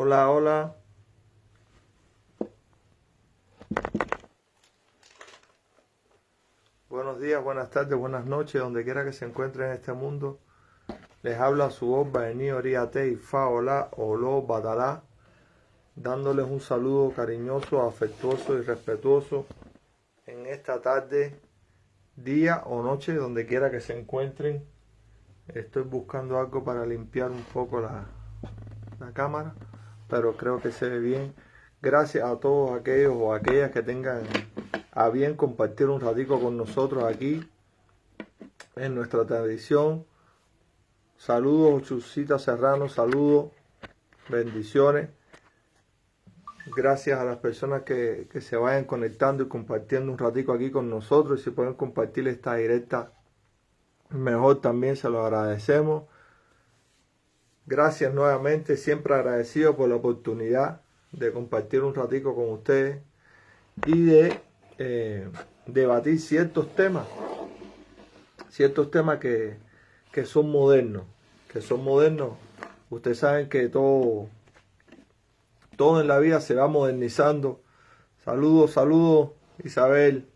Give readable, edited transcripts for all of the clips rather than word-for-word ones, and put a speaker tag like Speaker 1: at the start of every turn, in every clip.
Speaker 1: Hola, hola. Buenos días, buenas tardes, buenas noches, donde quiera que se encuentren en este mundo. Les habla su voz, Baení Oriate y Fa, hola, olo, batalá, dándoles un saludo cariñoso, afectuoso y respetuoso en esta tarde, día o noche, donde quiera que se encuentren. Estoy buscando algo para limpiar un poco la cámara, pero creo que se ve bien. Gracias a todos aquellos o aquellas que tengan a bien compartir un ratico con nosotros aquí en nuestra tradición. Saludos, Chusita Serrano, saludos, bendiciones. Gracias a las personas que se vayan conectando y compartiendo un ratico aquí con nosotros. Y si pueden compartir esta directa, mejor también se lo agradecemos. Gracias nuevamente, siempre agradecido por la oportunidad de compartir un ratico con ustedes y de debatir ciertos temas que son modernos, Ustedes saben que todo en la vida se va modernizando. Saludos, Isabel.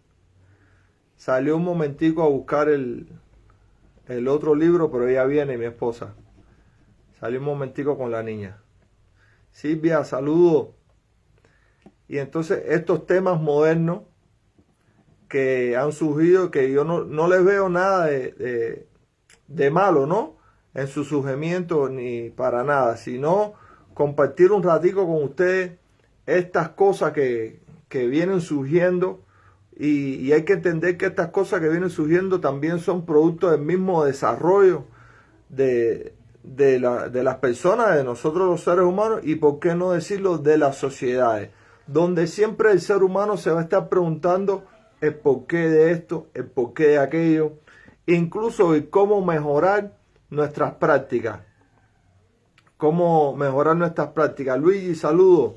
Speaker 1: Salió un momentico a buscar el otro libro, pero ella viene, mi esposa. Salió un momentico con la niña. Silvia, saludos. Y entonces estos temas modernos que han surgido, que yo no les veo nada de malo, ¿no? En su surgimiento ni para nada, sino compartir un ratico con ustedes estas cosas que vienen surgiendo y hay que entender que estas cosas que vienen surgiendo también son producto del mismo desarrollo de las personas, de nosotros los seres humanos y por qué no decirlo de las sociedades, donde siempre el ser humano se va a estar preguntando el porqué de esto, el porqué de aquello, incluso el cómo mejorar nuestras prácticas. Luigi, saludos.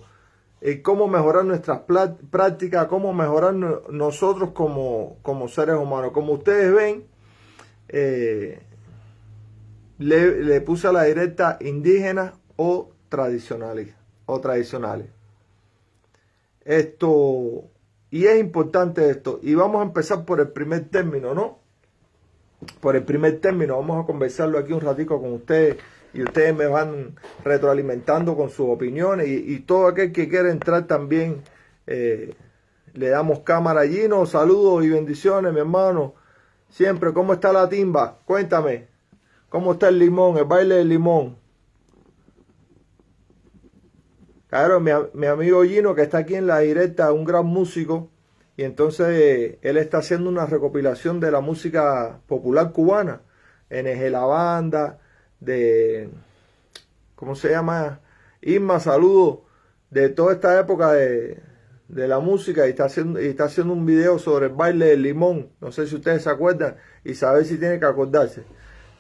Speaker 1: Cómo mejorar nuestras prácticas, cómo mejorar nosotros como seres humanos. Como ustedes ven, le puse a la directa indígenas o tradicionales. Y es importante esto. Y vamos a empezar por el primer término, ¿no? Vamos a conversarlo aquí un ratico con ustedes y ustedes me van retroalimentando con sus opiniones y todo aquel que quiera entrar también le damos cámara allí. No, saludos y bendiciones, mi hermano. Siempre, ¿cómo está la timba? Cuéntame, ¿cómo está el limón, el baile del limón? Claro, mi amigo Gino, que está aquí en la directa, un gran músico, y entonces él está haciendo una recopilación de la música popular cubana, NG La Banda, ¿cómo se llama? Isma, saludos, de toda esta época de la música, y está haciendo un video sobre el baile del limón. No sé si ustedes se acuerdan, y saber si tienen que acordarse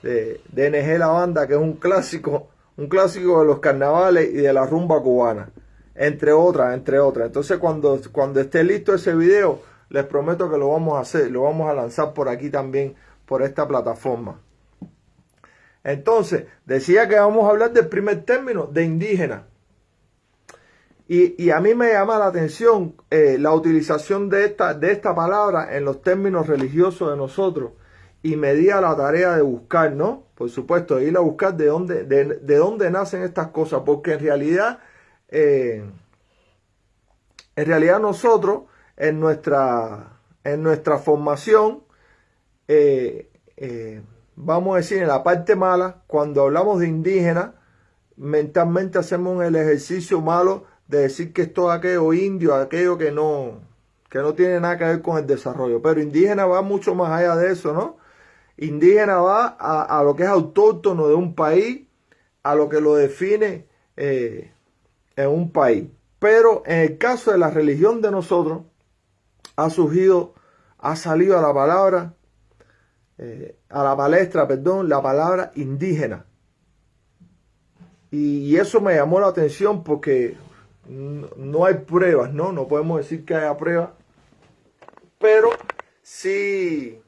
Speaker 1: de NG La Banda, que es un clásico de los carnavales y de la rumba cubana, entre otras. Entonces cuando esté listo ese video, les prometo que lo vamos a hacer, lo vamos a lanzar por aquí también, por esta plataforma. Entonces, decía que vamos a hablar del primer término, de indígena. Y a mí me llama la atención la utilización de esta palabra en los términos religiosos de nosotros. Y me di a la tarea de buscar, ¿no? Por supuesto, de ir a buscar de dónde nacen estas cosas. Porque en realidad nosotros, en nuestra formación, vamos a decir, en la parte mala, cuando hablamos de indígena, mentalmente hacemos el ejercicio malo de decir que es todo aquello indio, aquello que no tiene nada que ver con el desarrollo. Pero indígena va mucho más allá de eso, ¿no? Indígena va a lo que es autóctono de un país, a lo que lo define en un país. Pero en el caso de la religión de nosotros, ha salido a la palestra, la palabra indígena. Y eso me llamó la atención porque no hay pruebas, ¿no? No podemos decir que haya pruebas, pero sí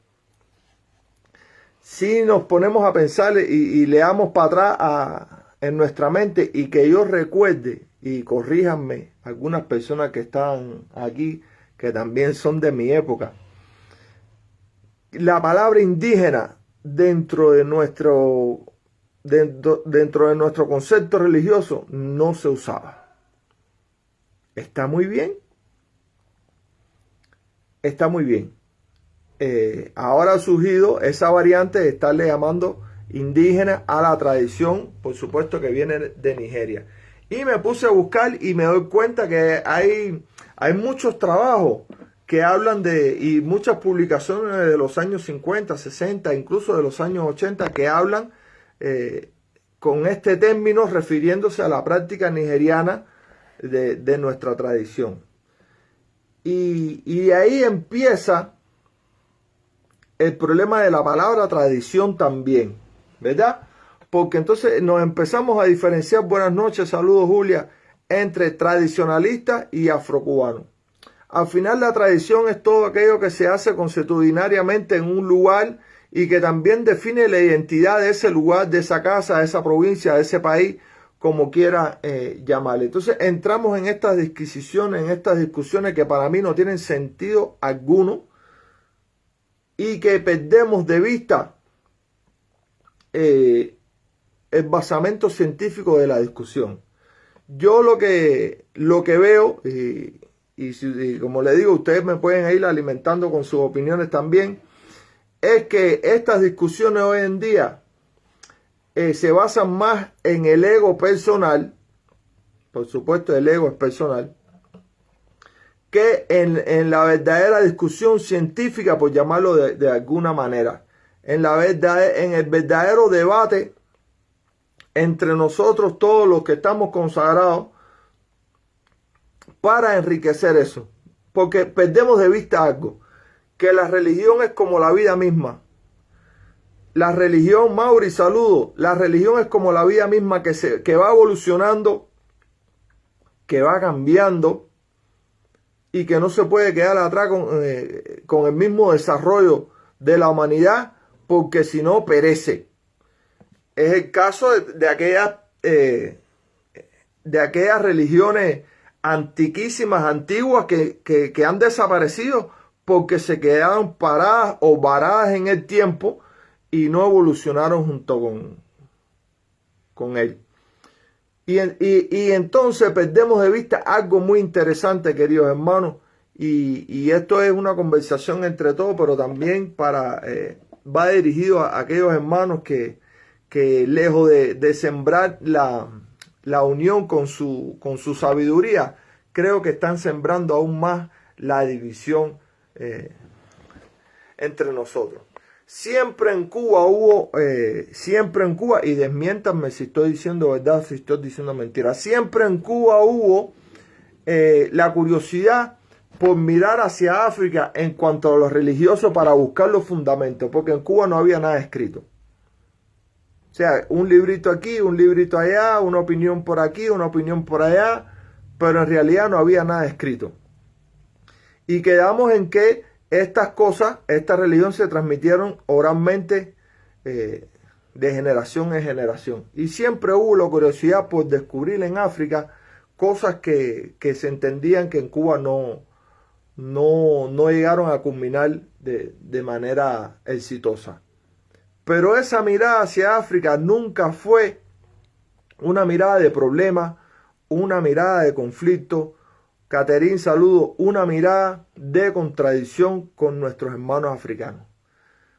Speaker 1: nos ponemos a pensar y leamos para atrás en nuestra mente y que yo recuerde y corríjanme algunas personas que están aquí, que también son de mi época. La palabra indígena dentro de nuestro concepto religioso no se usaba. Está muy bien. Está muy bien. Ahora ha surgido esa variante de estarle llamando indígena a la tradición, por supuesto, que viene de Nigeria. Y me puse a buscar y me doy cuenta que hay muchos trabajos que hablan y muchas publicaciones de los años 50, 60, incluso de los años 80, que hablan con este término refiriéndose a la práctica nigeriana de nuestra tradición. Y de ahí empieza el problema de la palabra tradición también, ¿verdad? Porque entonces nos empezamos a diferenciar, buenas noches, saludos Julia, entre tradicionalista y afrocubano. Al final la tradición es todo aquello que se hace consuetudinariamente en un lugar y que también define la identidad de ese lugar, de esa casa, de esa provincia, de ese país, como quiera llamarle. Entonces entramos en estas disquisiciones, en estas discusiones que para mí no tienen sentido alguno y que perdemos de vista el basamento científico de la discusión. Yo lo que veo, y como le digo, ustedes me pueden ir alimentando con sus opiniones también, es que estas discusiones hoy en día se basan más en el ego personal, por supuesto el ego es personal, que en la verdadera discusión científica, por llamarlo de alguna manera, en el verdadero debate entre nosotros todos los que estamos consagrados para enriquecer eso. Porque perdemos de vista algo, que la religión es como la vida misma. La religión, Mauri, saludo, la religión es como la vida misma que va evolucionando, que va cambiando y que no se puede quedar atrás con el mismo desarrollo de la humanidad, porque si no perece. Es el caso de aquellas religiones antiquísimas, antiguas, que han desaparecido porque se quedaron paradas o varadas en el tiempo y no evolucionaron junto con él. Y entonces perdemos de vista algo muy interesante, queridos hermanos, y esto es una conversación entre todos, pero también va dirigido a aquellos hermanos que lejos de sembrar la unión con su sabiduría, creo que están sembrando aún más la división entre nosotros. Siempre en Cuba y desmiéntanme si estoy diciendo verdad, si estoy diciendo mentira, siempre en Cuba hubo la curiosidad por mirar hacia África en cuanto a los religiosos para buscar los fundamentos, porque en Cuba no había nada escrito. O sea, un librito aquí, un librito allá, una opinión por aquí, una opinión por allá, pero en realidad no había nada escrito. Y quedamos en que estas cosas, esta religión se transmitieron oralmente de generación en generación. Y siempre hubo la curiosidad por descubrir en África cosas que se entendían que en Cuba no llegaron a culminar de manera exitosa. Pero esa mirada hacia África nunca fue una mirada de problema, una mirada de conflicto. Caterín, saludo, una mirada de contradicción con nuestros hermanos africanos.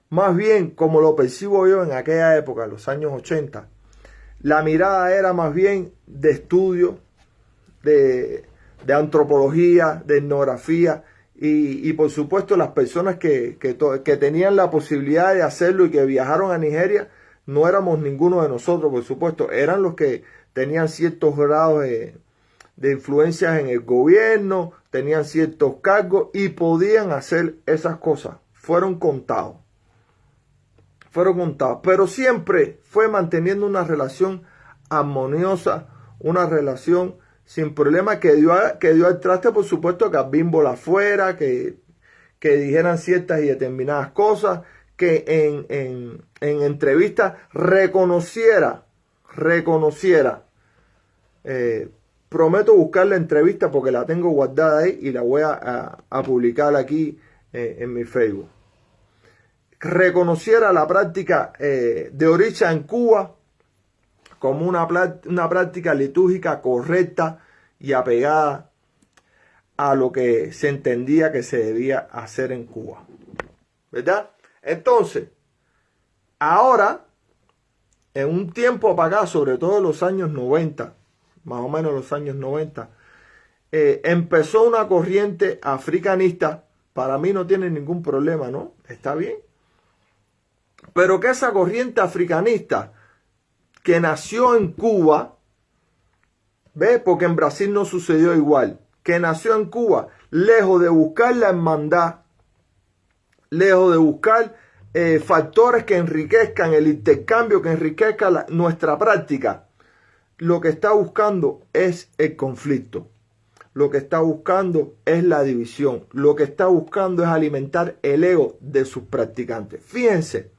Speaker 1: Más bien, como lo percibo yo en aquella época, en los años 80, la mirada era más bien de estudio, de antropología, de etnografía, y por supuesto las personas que tenían la posibilidad de hacerlo y que viajaron a Nigeria, no éramos ninguno de nosotros, por supuesto, eran los que tenían ciertos grados de influencias en el gobierno, tenían ciertos cargos y podían hacer esas cosas. Fueron contados, pero siempre fue manteniendo una relación armoniosa, una relación sin problema que dio al traste, por supuesto, que a Bimbola fuera, que dijeran ciertas y determinadas cosas, que en entrevistas reconociera prometo buscar la entrevista porque la tengo guardada ahí y la voy a publicar aquí en mi Facebook. Reconociera la práctica de Orisha en Cuba como una práctica litúrgica correcta y apegada a lo que se entendía que se debía hacer en Cuba. ¿Verdad? Entonces, ahora, en un tiempo para acá, sobre todo en los años 90, más o menos los años 90, empezó una corriente africanista. Para mí no tiene ningún problema, ¿no? Está bien. Pero que esa corriente africanista que nació en Cuba, ¿ves? Porque en Brasil no sucedió igual, que nació en Cuba, lejos de buscar la hermandad, lejos de buscar factores que enriquezcan el intercambio, que enriquezca nuestra práctica, lo que está buscando es el conflicto, lo que está buscando es la división, lo que está buscando es alimentar el ego de sus practicantes. Fíjense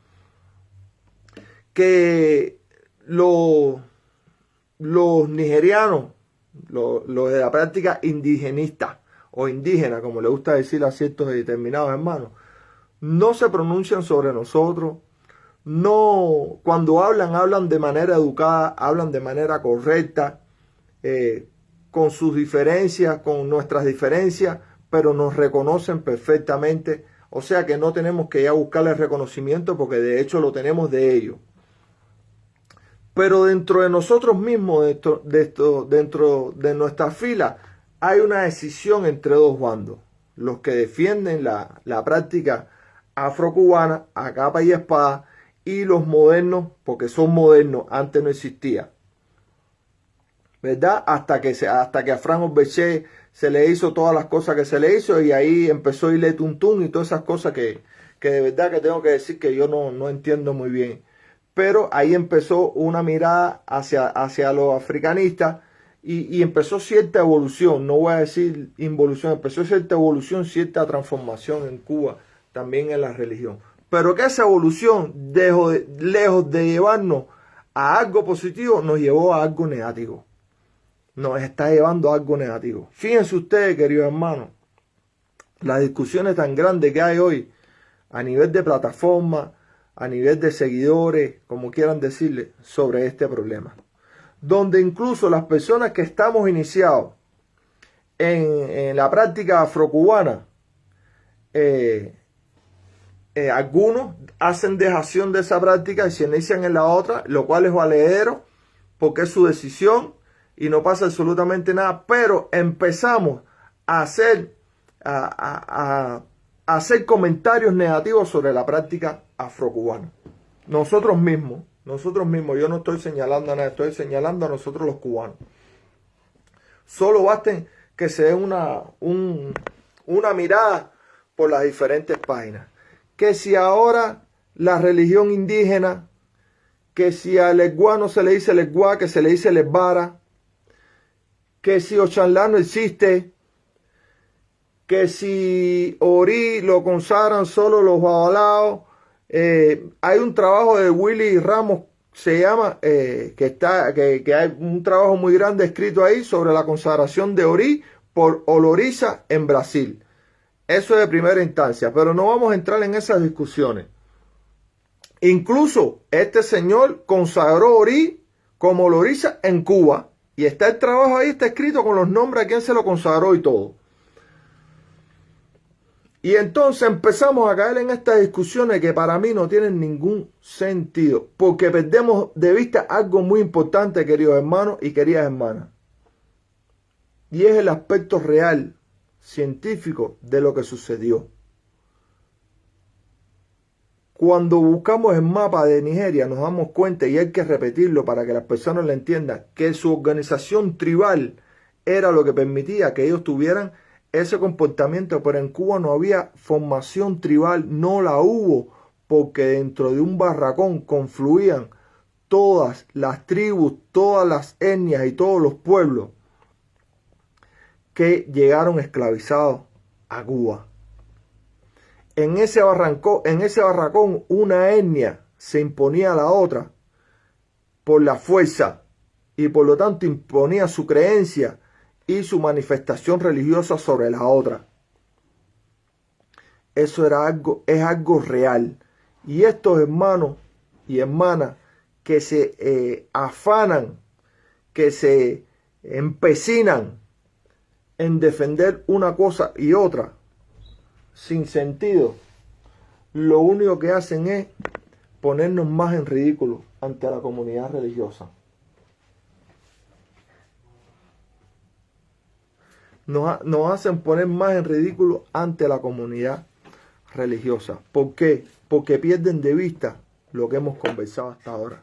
Speaker 1: que los nigerianos, los de la práctica indigenista o indígena, como le gusta decir a ciertos determinados hermanos, no se pronuncian sobre nosotros, no, cuando hablan de manera educada, hablan de manera correcta, con sus diferencias, con nuestras diferencias, pero nos reconocen perfectamente. O sea que no tenemos que ir a buscarle reconocimiento porque de hecho lo tenemos de ellos. Pero dentro de nosotros mismos, dentro de nuestra fila, hay una decisión entre dos bandos. Los que defienden la práctica afrocubana a capa y espada y los modernos, porque son modernos, antes no existía. ¿Verdad? Hasta que a Fran Oberché se le hizo todas las cosas que se le hizo y ahí empezó a irle tuntún y todas esas cosas que de verdad que tengo que decir que yo no entiendo muy bien. Pero ahí empezó una mirada hacia los africanistas y empezó cierta evolución, no voy a decir involución, empezó cierta evolución, cierta transformación en Cuba, también en la religión. Pero que esa evolución, lejos de llevarnos a algo positivo, nos llevó a algo negativo. Nos está llevando a algo negativo. Fíjense ustedes, queridos hermanos, las discusiones tan grandes que hay hoy a nivel de plataforma, a nivel de seguidores, como quieran decirle, sobre este problema. Donde incluso las personas que estamos iniciados en la práctica afrocubana, algunos hacen dejación de esa práctica y se inician en la otra, lo cual es valedero porque es su decisión y no pasa absolutamente nada, pero empezamos a hacer comentarios negativos sobre la práctica afrocubana. Nosotros mismos, yo no estoy señalando a nadie, estoy señalando a nosotros los cubanos. Solo basten que se dé una mirada por las diferentes páginas. Que si ahora la religión indígena, que si a Leguá no se le dice Leguá, que se le dice Lesbara, que si Ochanlá no existe, que si Orí lo consagran solo los babalaos. Hay un trabajo de Willy Ramos, se llama, que hay un trabajo muy grande escrito ahí sobre la consagración de Orí por Oloriza en Brasil. Eso es de primera instancia, pero no vamos a entrar en esas discusiones. Incluso este señor consagró Orí como Oloriza en Cuba, y está el trabajo ahí, está escrito con los nombres a quien se lo consagró y todo. Y entonces empezamos a caer en estas discusiones que para mí no tienen ningún sentido, porque perdemos de vista algo muy importante, queridos hermanos y queridas hermanas, y es el aspecto real, científico de lo que sucedió. Cuando buscamos el mapa de Nigeria nos damos cuenta, y hay que repetirlo para que las personas lo entiendan, que su organización tribal era lo que permitía que ellos tuvieran ese comportamiento, pero en Cuba no había formación tribal, no la hubo, porque dentro de un barracón confluían todas las tribus, todas las etnias y todos los pueblos que llegaron esclavizados a Cuba. En ese barracón una etnia se imponía a la otra por la fuerza y por lo tanto imponía su creencia y su manifestación religiosa sobre la otra. Eso es algo real. Y estos hermanos y hermanas que se afanan, que se empecinan en defender una cosa y otra sin sentido, lo único que hacen es ponernos más en ridículo ante la comunidad religiosa. Nos hacen poner más en ridículo ante la comunidad religiosa. ¿Por qué? Porque pierden de vista lo que hemos conversado hasta ahora.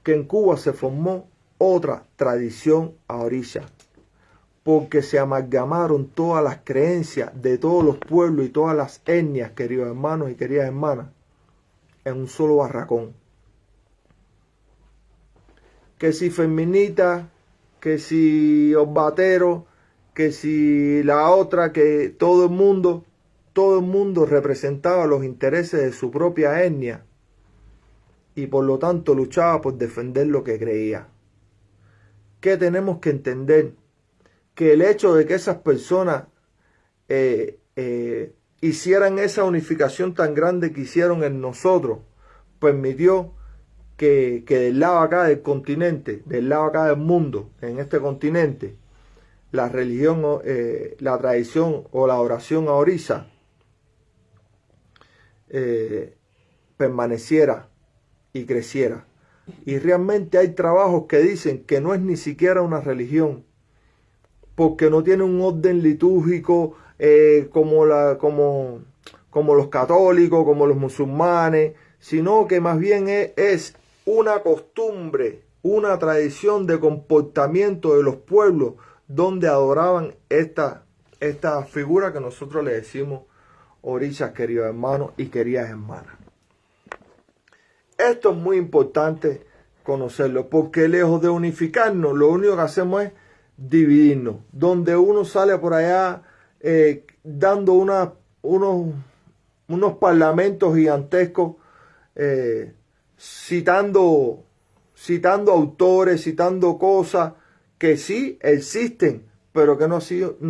Speaker 1: Que en Cuba se formó otra tradición ahorita. Porque se amalgamaron todas las creencias de todos los pueblos y todas las etnias, queridos hermanos y queridas hermanas, en un solo barracón. Que si feminita, que si osbatero, que si la otra, que todo el mundo representaba los intereses de su propia etnia y por lo tanto luchaba por defender lo que creía. ¿Qué tenemos que entender? Que el hecho de que esas personas hicieran esa unificación tan grande que hicieron en nosotros, permitió que del lado acá del continente, del lado acá del mundo, en este continente, la religión, la tradición o la oración ahorita permaneciera y creciera. Y realmente hay trabajos que dicen que no es ni siquiera una religión, porque no tiene un orden litúrgico como los católicos, como los musulmanes, sino que más bien es una costumbre, una tradición de comportamiento de los pueblos donde adoraban esta figura que nosotros le decimos orishas, queridos hermanos y queridas hermanas. Esto es muy importante conocerlo, porque lejos de unificarnos, lo único que hacemos es dividirnos, donde uno sale por allá dando unos parlamentos gigantescos, citando autores, citando cosas que sí existen, pero que no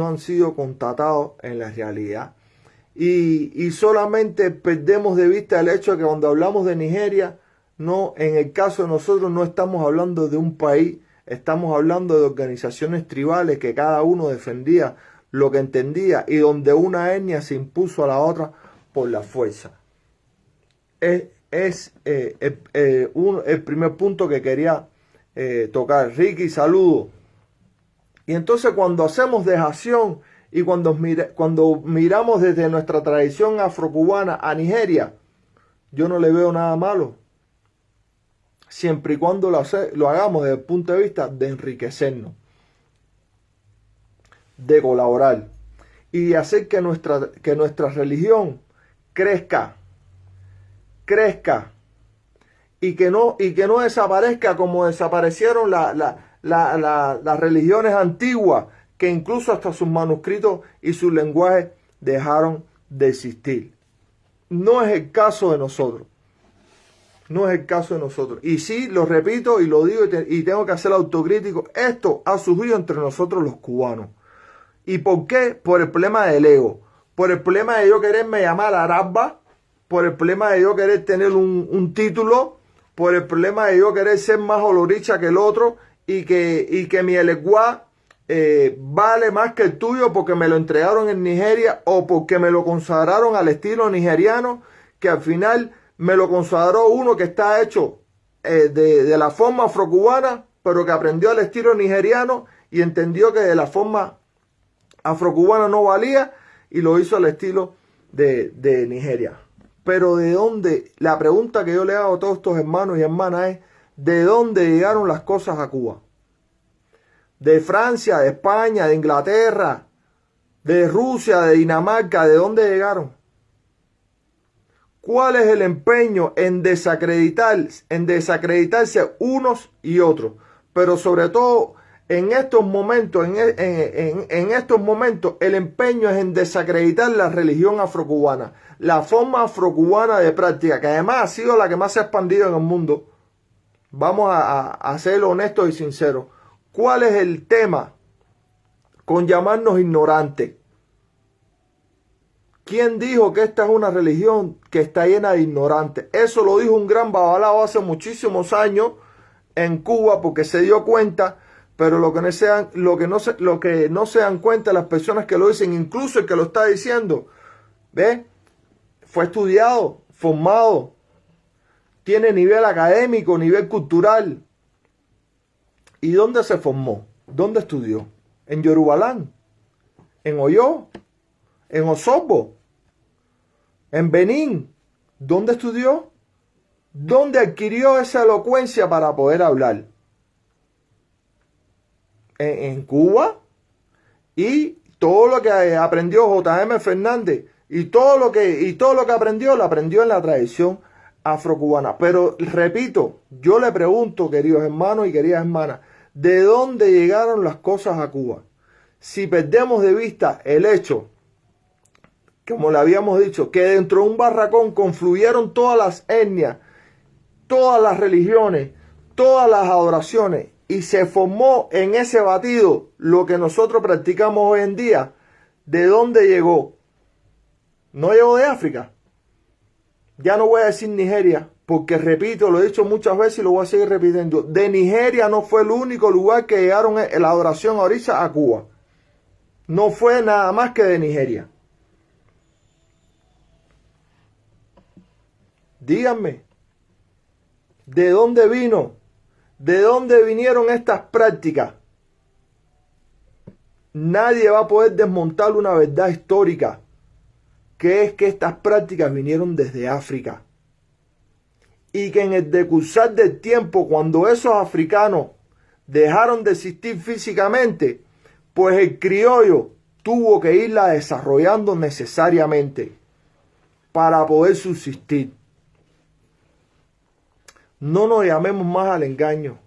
Speaker 1: han sido constatados en la realidad. Y solamente perdemos de vista el hecho de que cuando hablamos de Nigeria, no, en el caso de nosotros no estamos hablando de un país, estamos hablando de organizaciones tribales que cada uno defendía lo que entendía y donde una etnia se impuso a la otra por la fuerza. Es el primer punto que quería tocar. Ricky, saludo. Y entonces cuando hacemos dejación y cuando miramos desde nuestra tradición afrocubana a Nigeria, yo no le veo nada malo, siempre y cuando lo hagamos desde el punto de vista de enriquecernos, de colaborar y de hacer que nuestra religión crezca y que no desaparezca como desaparecieron las religiones antiguas, que incluso hasta sus manuscritos y sus lenguajes dejaron de existir. No es el caso de nosotros. No es el caso de nosotros. Y sí, lo repito y lo digo y tengo que hacer autocrítico. Esto ha surgido entre nosotros los cubanos. ¿Y por qué? Por el problema del ego. Por el problema de yo quererme llamar Araba. Por el problema de yo querer tener un título. Por el problema de yo querer ser más oloricha que el otro. Y que mi eleguá vale más que el tuyo porque me lo entregaron en Nigeria o porque me lo consagraron al estilo nigeriano, que al final me lo consagró uno que está hecho de la forma afrocubana, pero que aprendió al estilo nigeriano y entendió que de la forma afrocubana no valía y lo hizo al estilo de Nigeria. Pero ¿de dónde? La pregunta que yo le hago a todos estos hermanos y hermanas es: ¿de dónde llegaron las cosas a Cuba? ¿De Francia, de España, de Inglaterra, de Rusia, de Dinamarca? ¿De dónde llegaron? ¿Cuál es el empeño en desacreditarse unos y otros? Pero sobre todo en estos momentos, en estos momentos, el empeño es en desacreditar la religión afrocubana, la forma afrocubana de práctica, que además ha sido la que más se ha expandido en el mundo. Vamos a ser honestos y sinceros. ¿Cuál es el tema con llamarnos ignorantes? ¿Quién dijo que esta es una religión que está llena de ignorantes? Eso lo dijo un gran babalao hace muchísimos años en Cuba, porque se dio cuenta, pero lo que no se dan cuenta las personas que lo dicen, incluso el que lo está diciendo, ¿ve? Fue estudiado, formado, tiene nivel académico, nivel cultural. ¿Y dónde se formó? ¿Dónde estudió? En Yorubalán, en Oyó, en Osorbo, en Benín. ¿Dónde estudió? ¿Dónde adquirió esa elocuencia para poder hablar? En Cuba. Y todo lo que aprendió J.M. Fernández y todo lo que aprendió, lo aprendió en la tradición afrocubana. Pero repito, yo le pregunto, queridos hermanos y queridas hermanas, ¿de dónde llegaron las cosas a Cuba? Si perdemos de vista el hecho, como le habíamos dicho, que dentro de un barracón confluyeron todas las etnias, todas las religiones, todas las adoraciones, y se formó en ese batido lo que nosotros practicamos hoy en día. ¿De dónde llegó? No llegó de África. Ya no voy a decir Nigeria, porque repito, lo he dicho muchas veces y lo voy a seguir repitiendo. De Nigeria no fue el único lugar que llegaron la adoración a Orisa a Cuba. No fue nada más que de Nigeria. Díganme, ¿de dónde vino? ¿De dónde vinieron estas prácticas? Nadie va a poder desmontar una verdad histórica, que es que estas prácticas vinieron desde África. Y que en el decursar del tiempo, cuando esos africanos dejaron de existir físicamente, pues el criollo tuvo que irla desarrollando necesariamente para poder subsistir. No nos llamemos más al engaño.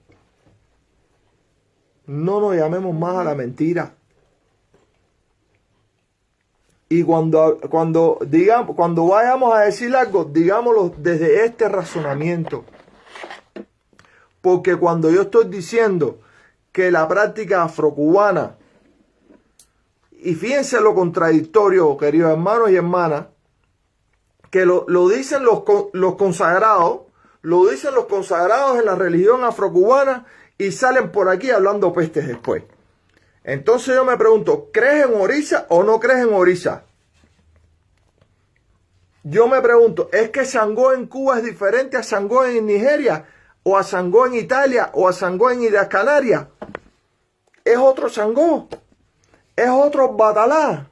Speaker 1: No nos llamemos más a la mentira. Y cuando vayamos a decir algo, digámoslo desde este razonamiento. Porque cuando yo estoy diciendo que la práctica afrocubana, y fíjense lo contradictorio, queridos hermanos y hermanas, que lo dicen los consagrados, lo dicen los consagrados en la religión afrocubana y salen por aquí hablando pestes después. Entonces yo me pregunto, ¿crees en Orisa o no crees en Orisa? Yo me pregunto, ¿es que Sangó en Cuba es diferente a Sangó en Nigeria? ¿O a Sangó en Italia? ¿O a Sangó en Islas Canarias? ¿Es otro Sangó? ¿Es otro Batalá?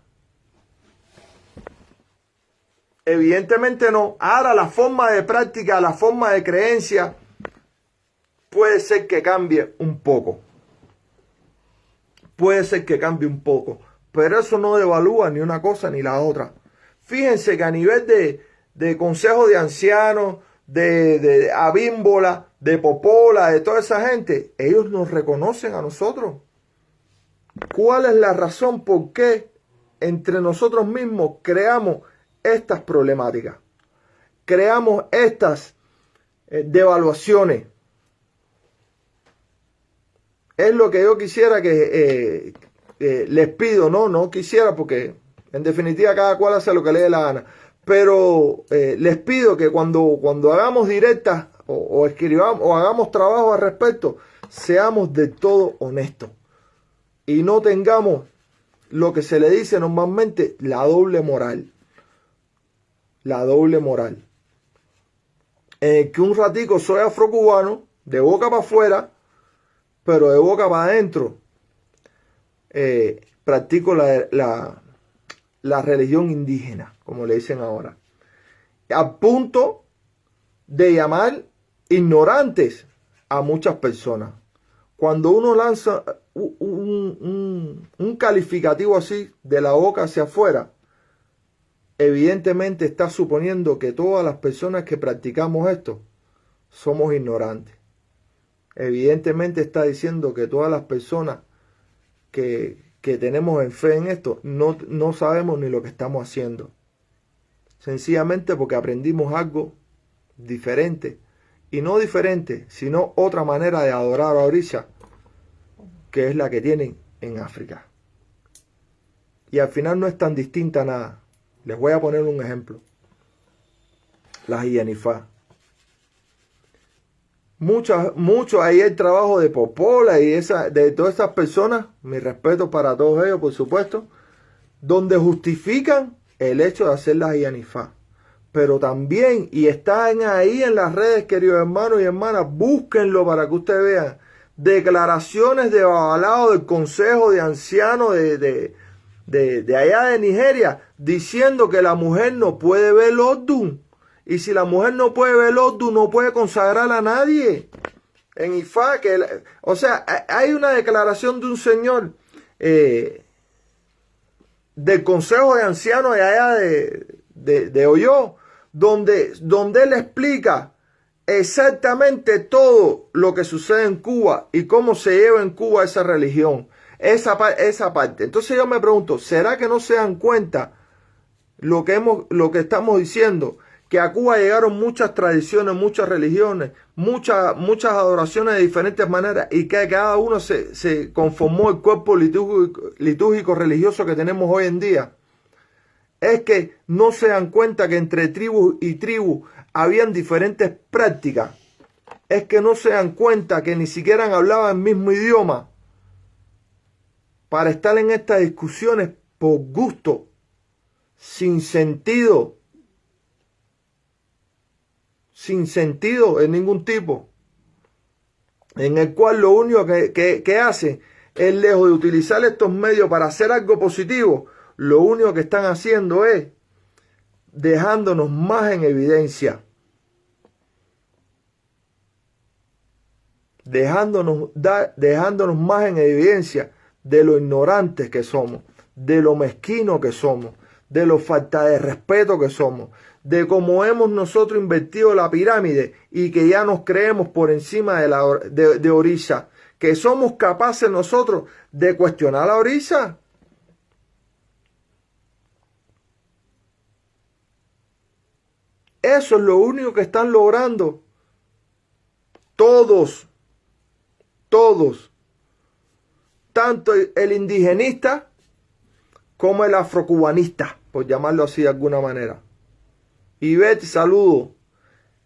Speaker 1: Evidentemente no. Ahora la forma de práctica, la forma de creencia puede ser que cambie un poco. Puede ser que cambie un poco. Pero eso no devalúa ni una cosa ni la otra. Fíjense que a nivel de consejo de ancianos, de Abímbola, de Popola, de toda esa gente, ellos nos reconocen a nosotros. ¿Cuál es la razón por qué entre nosotros mismos creamos estas problemáticas? Creamos estas devaluaciones. Es lo que yo quisiera que les pido, no quisiera porque en definitiva cada cual hace lo que le dé la gana. Pero les pido que cuando hagamos directas o escribamos o hagamos trabajo al respecto, seamos del todo honestos. Y no tengamos lo que se le dice normalmente, la doble moral. La doble moral. Que un ratico soy afrocubano, de boca para afuera, pero de boca para adentro practico la religión indígena, como le dicen ahora. A punto de llamar ignorantes a muchas personas. Cuando uno lanza un calificativo así de la boca hacia afuera, evidentemente está suponiendo que todas las personas que practicamos esto somos ignorantes. Evidentemente está diciendo que todas las personas que tenemos en fe en esto no sabemos ni lo que estamos haciendo. Sencillamente porque aprendimos algo diferente y no diferente, sino otra manera de adorar a Orisa, que es la que tienen en África. Y al final no es tan distinta a nada. Les voy a poner un ejemplo. Las Iyanifá. Mucho ahí el trabajo de Popola y de todas esas personas, mi respeto para todos ellos, por supuesto, donde justifican el hecho de hacer las Iyanifá. Pero también, y están ahí en las redes, queridos hermanos y hermanas, búsquenlo para que ustedes vean, declaraciones de Babalao del Consejo de Ancianos de allá de Nigeria, diciendo que la mujer no puede ver Odun. Y si la mujer no puede ver Odun, no puede consagrar a nadie. En Ifá, o sea, hay una declaración de un señor del Consejo de Ancianos de allá de Oyo, donde él explica exactamente todo lo que sucede en Cuba y cómo se lleva en Cuba esa religión, esa parte. Entonces yo me pregunto, ¿será que no se dan cuenta lo que estamos diciendo? Que a Cuba llegaron muchas tradiciones, muchas religiones, muchas adoraciones de diferentes maneras, y que cada uno se conformó el cuerpo litúrgico religioso que tenemos hoy en día. Es que no se dan cuenta que entre tribu y tribu habían diferentes prácticas. Es que no se dan cuenta que ni siquiera hablaban el mismo idioma para estar en estas discusiones por gusto, sin sentido en ningún tipo, en el cual lo único que hace es, lejos de utilizar estos medios para hacer algo positivo, lo único que están haciendo es dejándonos más en evidencia, dejándonos más en evidencia de lo ignorantes que somos, de lo mezquino que somos, de lo falta de respeto que somos, de cómo hemos nosotros invertido la pirámide y que ya nos creemos por encima de Orisa, que somos capaces nosotros de cuestionar a Orisa. Eso es lo único que están logrando todos, tanto el indigenista como el afrocubanista, por llamarlo así de alguna manera. Ivette, saludo.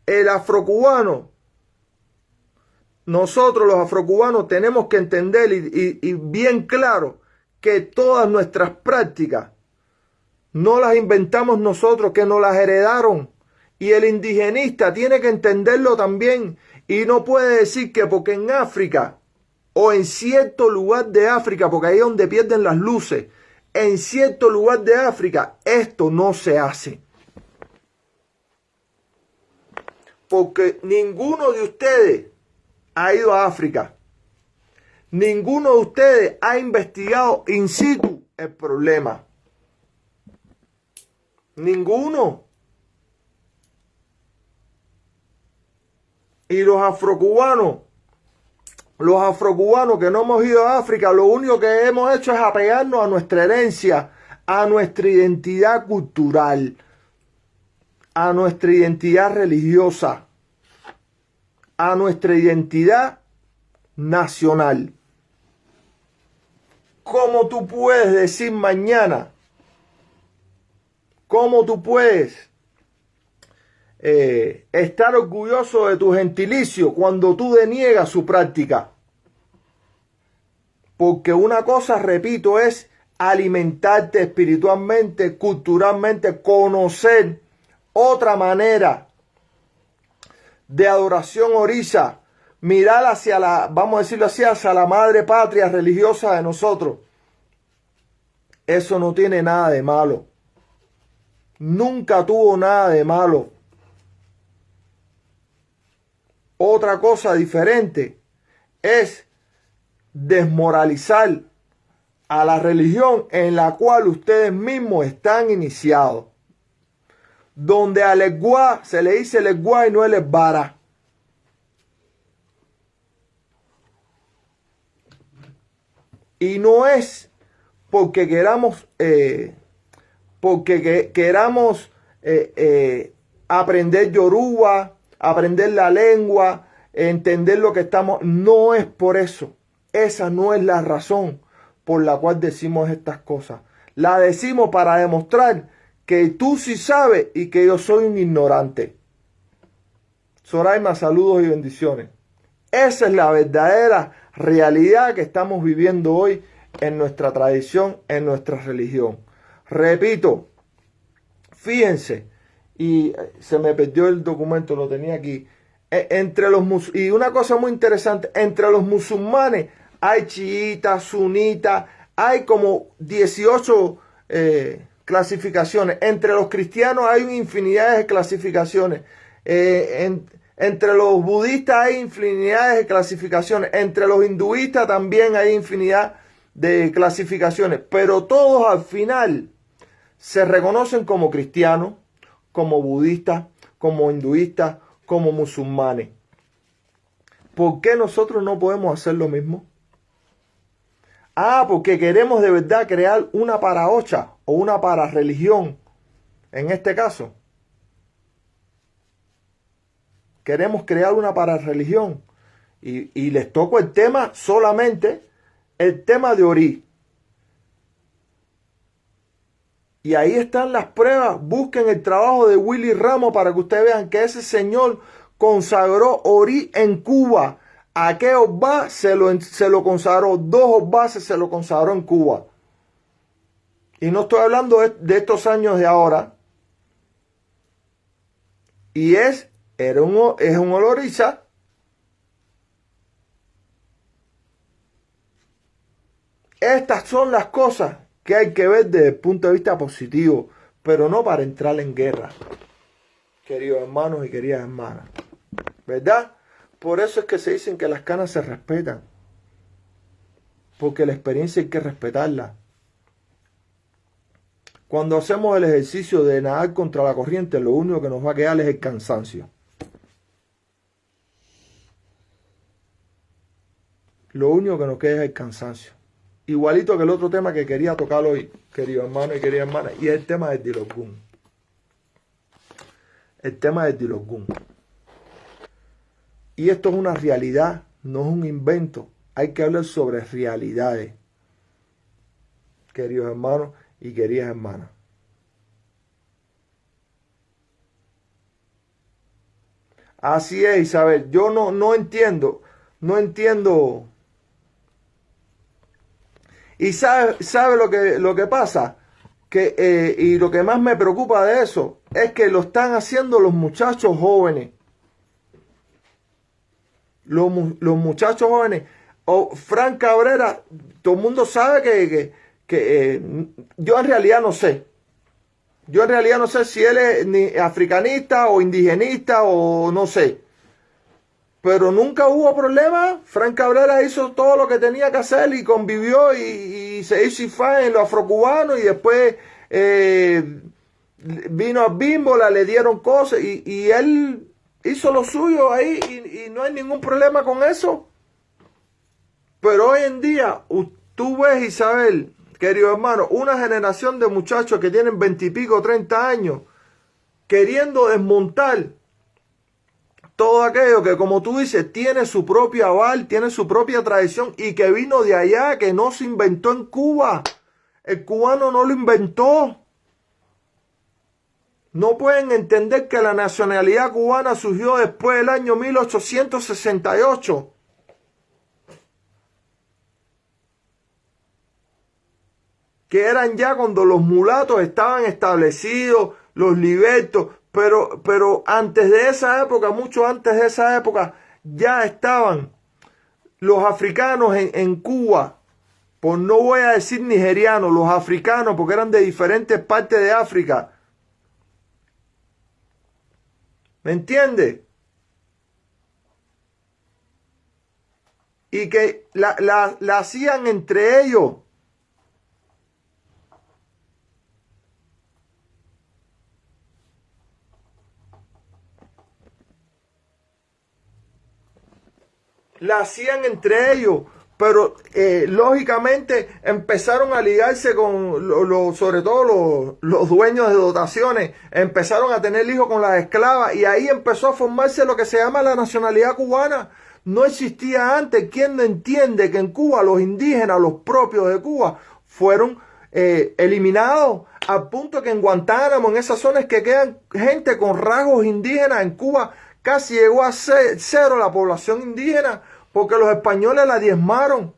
Speaker 1: El afrocubano, nosotros los afrocubanos tenemos que entender y bien claro que todas nuestras prácticas no las inventamos nosotros, que nos las heredaron. Y el indigenista tiene que entenderlo también. Y no puede decir que porque en África o en cierto lugar de África, porque ahí es donde pierden las luces, en cierto lugar de África esto no se hace. Porque ninguno de ustedes ha ido a África. Ninguno de ustedes ha investigado in situ el problema. Ninguno. Y los afrocubanos que no hemos ido a África, lo único que hemos hecho es apegarnos a nuestra herencia, a nuestra identidad cultural, a nuestra identidad religiosa, a nuestra identidad nacional. ¿Cómo tú puedes decir mañana? ¿Cómo tú puedes estar orgulloso de tu gentilicio cuando tú deniegas su práctica? Porque una cosa, repito, es alimentarte espiritualmente, culturalmente, conocer otra manera de adoración Orisa, mirar hacia vamos a decirlo así, hacia la madre patria religiosa de nosotros. Eso no tiene nada de malo. Nunca tuvo nada de malo. Otra cosa diferente es desmoralizar a la religión en la cual ustedes mismos están iniciados. Donde a Legua se le dice Legua y no el Vara. Y no es porque queramos queramos aprender Yoruba aprender la lengua, entender lo que estamos. No es por eso. Esa no es la razón por la cual decimos estas cosas. La decimos para demostrar que tú sí sabes y que yo soy un ignorante. Soraima, saludos y bendiciones. Esa es la verdadera realidad que estamos viviendo hoy en nuestra tradición, en nuestra religión. Repito, fíjense, y se me perdió el documento, lo tenía aquí. Y una cosa muy interesante, entre los musulmanes hay chiitas, sunitas, hay como 18 clasificaciones. Entre los cristianos hay una infinidad de clasificaciones. Entre los budistas hay infinidad de clasificaciones. Entre los hinduistas también hay infinidad de clasificaciones. Pero todos al final se reconocen como cristianos, como budistas, como hinduistas, como musulmanes. ¿Por qué nosotros no podemos hacer lo mismo? Porque queremos de verdad crear una paraocha o una pararreligión. En este caso, queremos crear una pararreligión. Y les toco el tema solamente, el tema de Orí. Y ahí están las pruebas. Busquen el trabajo de Willy Ramos para que ustedes vean que ese señor consagró Orí en Cuba. ¿A qué Obá se lo consagró? 2 Obáses se lo consagró en Cuba. Y no estoy hablando de estos años de ahora. Y es un oloriza. Estas son las cosas que hay que ver desde el punto de vista positivo, pero no para entrar en guerra, queridos hermanos y queridas hermanas. ¿Verdad? Por eso es que se dicen que las canas se respetan, porque la experiencia hay que respetarla. Cuando hacemos el ejercicio de nadar contra la corriente, lo único que nos va a quedar es el cansancio. Lo único que nos queda es el cansancio. Igualito que el otro tema que quería tocar hoy, queridos hermanos y queridas hermanas, y es el tema del Dilokgun. El tema del Dilokgun. Y esto es una realidad, no es un invento. Hay que hablar sobre realidades, queridos hermanos y queridas hermanas. Así es, Isabel. Yo no entiendo. Y sabe lo que pasa, y lo que más me preocupa de eso es que lo están haciendo los muchachos jóvenes. Los muchachos jóvenes. Frank Cabrera, todo el mundo sabe que yo en realidad no sé. Yo en realidad no sé si él es ni africanista o indigenista o no sé. Pero nunca hubo problema. Frank Cabrera hizo todo lo que tenía que hacer y convivió y se hizo IFA en los afrocubanos y después vino a Bímbola, le dieron cosas y él hizo lo suyo ahí y no hay ningún problema con eso. Pero hoy en día, tú ves, Isabel, querido hermano, una generación de muchachos que tienen 20 y pico, 30 años, queriendo desmontar todo aquello que, como tú dices, tiene su propio aval, tiene su propia tradición y que vino de allá, que no se inventó en Cuba. El cubano no lo inventó. No pueden entender que la nacionalidad cubana surgió después del año 1868. Que eran ya cuando los mulatos estaban establecidos, los libertos. Pero antes de esa época, mucho antes de esa época, ya estaban los africanos en Cuba. Pues no voy a decir nigerianos, los africanos, porque eran de diferentes partes de África. ¿Me entiendes? Y que la hacían entre ellos. La hacían entre ellos pero lógicamente empezaron a ligarse con, sobre todo los dueños de dotaciones, empezaron a tener hijos con las esclavas y ahí empezó a formarse lo que se llama la nacionalidad cubana. No existía antes. ¿Quién no entiende que en Cuba los indígenas, los propios de Cuba, fueron eliminados al punto que en Guantánamo, en esas zonas que quedan gente con rasgos indígenas, en Cuba casi llegó a cero la población indígena porque los españoles la diezmaron?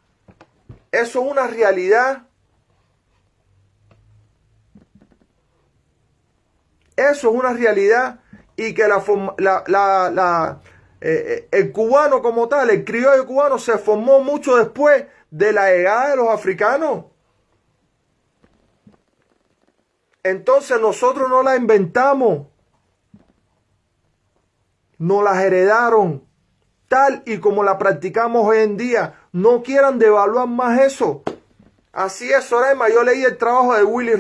Speaker 1: Eso es una realidad. Eso es una realidad. Y que el cubano como tal, el criollo cubano, se formó mucho después de la llegada de los africanos. Entonces nosotros no la inventamos, nos las heredaron tal y como la practicamos hoy en día. No quieran devaluar más eso. Así es, Soraima. Yo leí el trabajo de Willy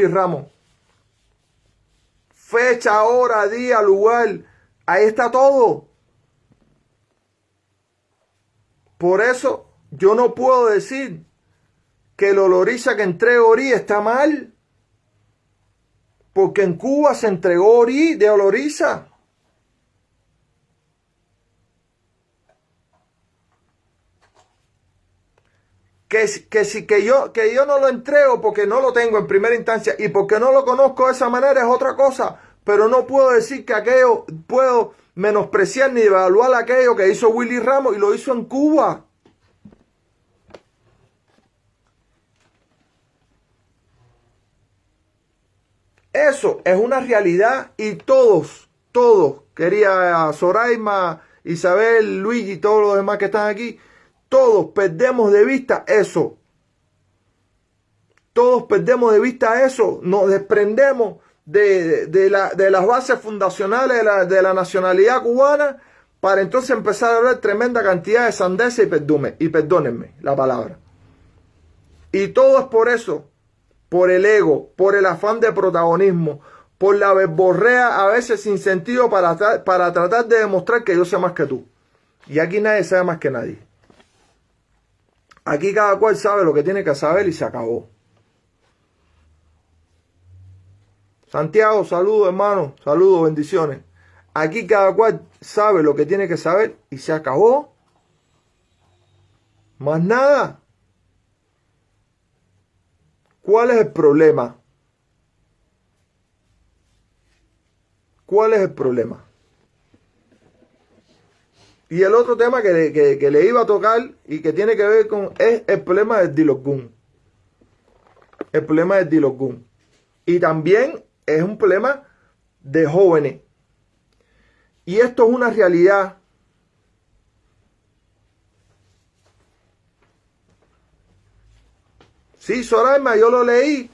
Speaker 1: Ramos. Fecha, hora, día, lugar. Ahí está todo. Por eso yo no puedo decir que el Oloriza que entrega Orí está mal. Porque en Cuba se entregó Orí de Oloriza. Que yo no lo entrego porque no lo tengo en primera instancia y porque no lo conozco de esa manera es otra cosa. Pero no puedo decir que aquello, puedo menospreciar ni devaluar aquello que hizo Willy Ramos y lo hizo en Cuba. Eso es una realidad y todos, quería Soraima, Isabel, Luigi y todos los demás que están aquí, todos perdemos de vista eso. Todos perdemos de vista eso. Nos desprendemos de las bases fundacionales de la nacionalidad cubana para entonces empezar a hablar tremenda cantidad de sandeces y perdónenme la palabra. Y todo es por eso. Por el ego, por el afán de protagonismo, por la verborrea a veces sin sentido para tratar de demostrar que yo sé más que tú. Y aquí nadie sabe más que nadie. Aquí cada cual sabe lo que tiene que saber y se acabó. Santiago, saludos hermano, saludos, bendiciones. Aquí cada cual sabe lo que tiene que saber y se acabó. Más nada. ¿Cuál es el problema? ¿Cuál es el problema? Y el otro tema que le iba a tocar y que tiene que ver con es el problema del Dilokgun. El problema del Dilokgun. Y también es un problema de jóvenes. Y esto es una realidad. Sí, Soraima, yo lo leí.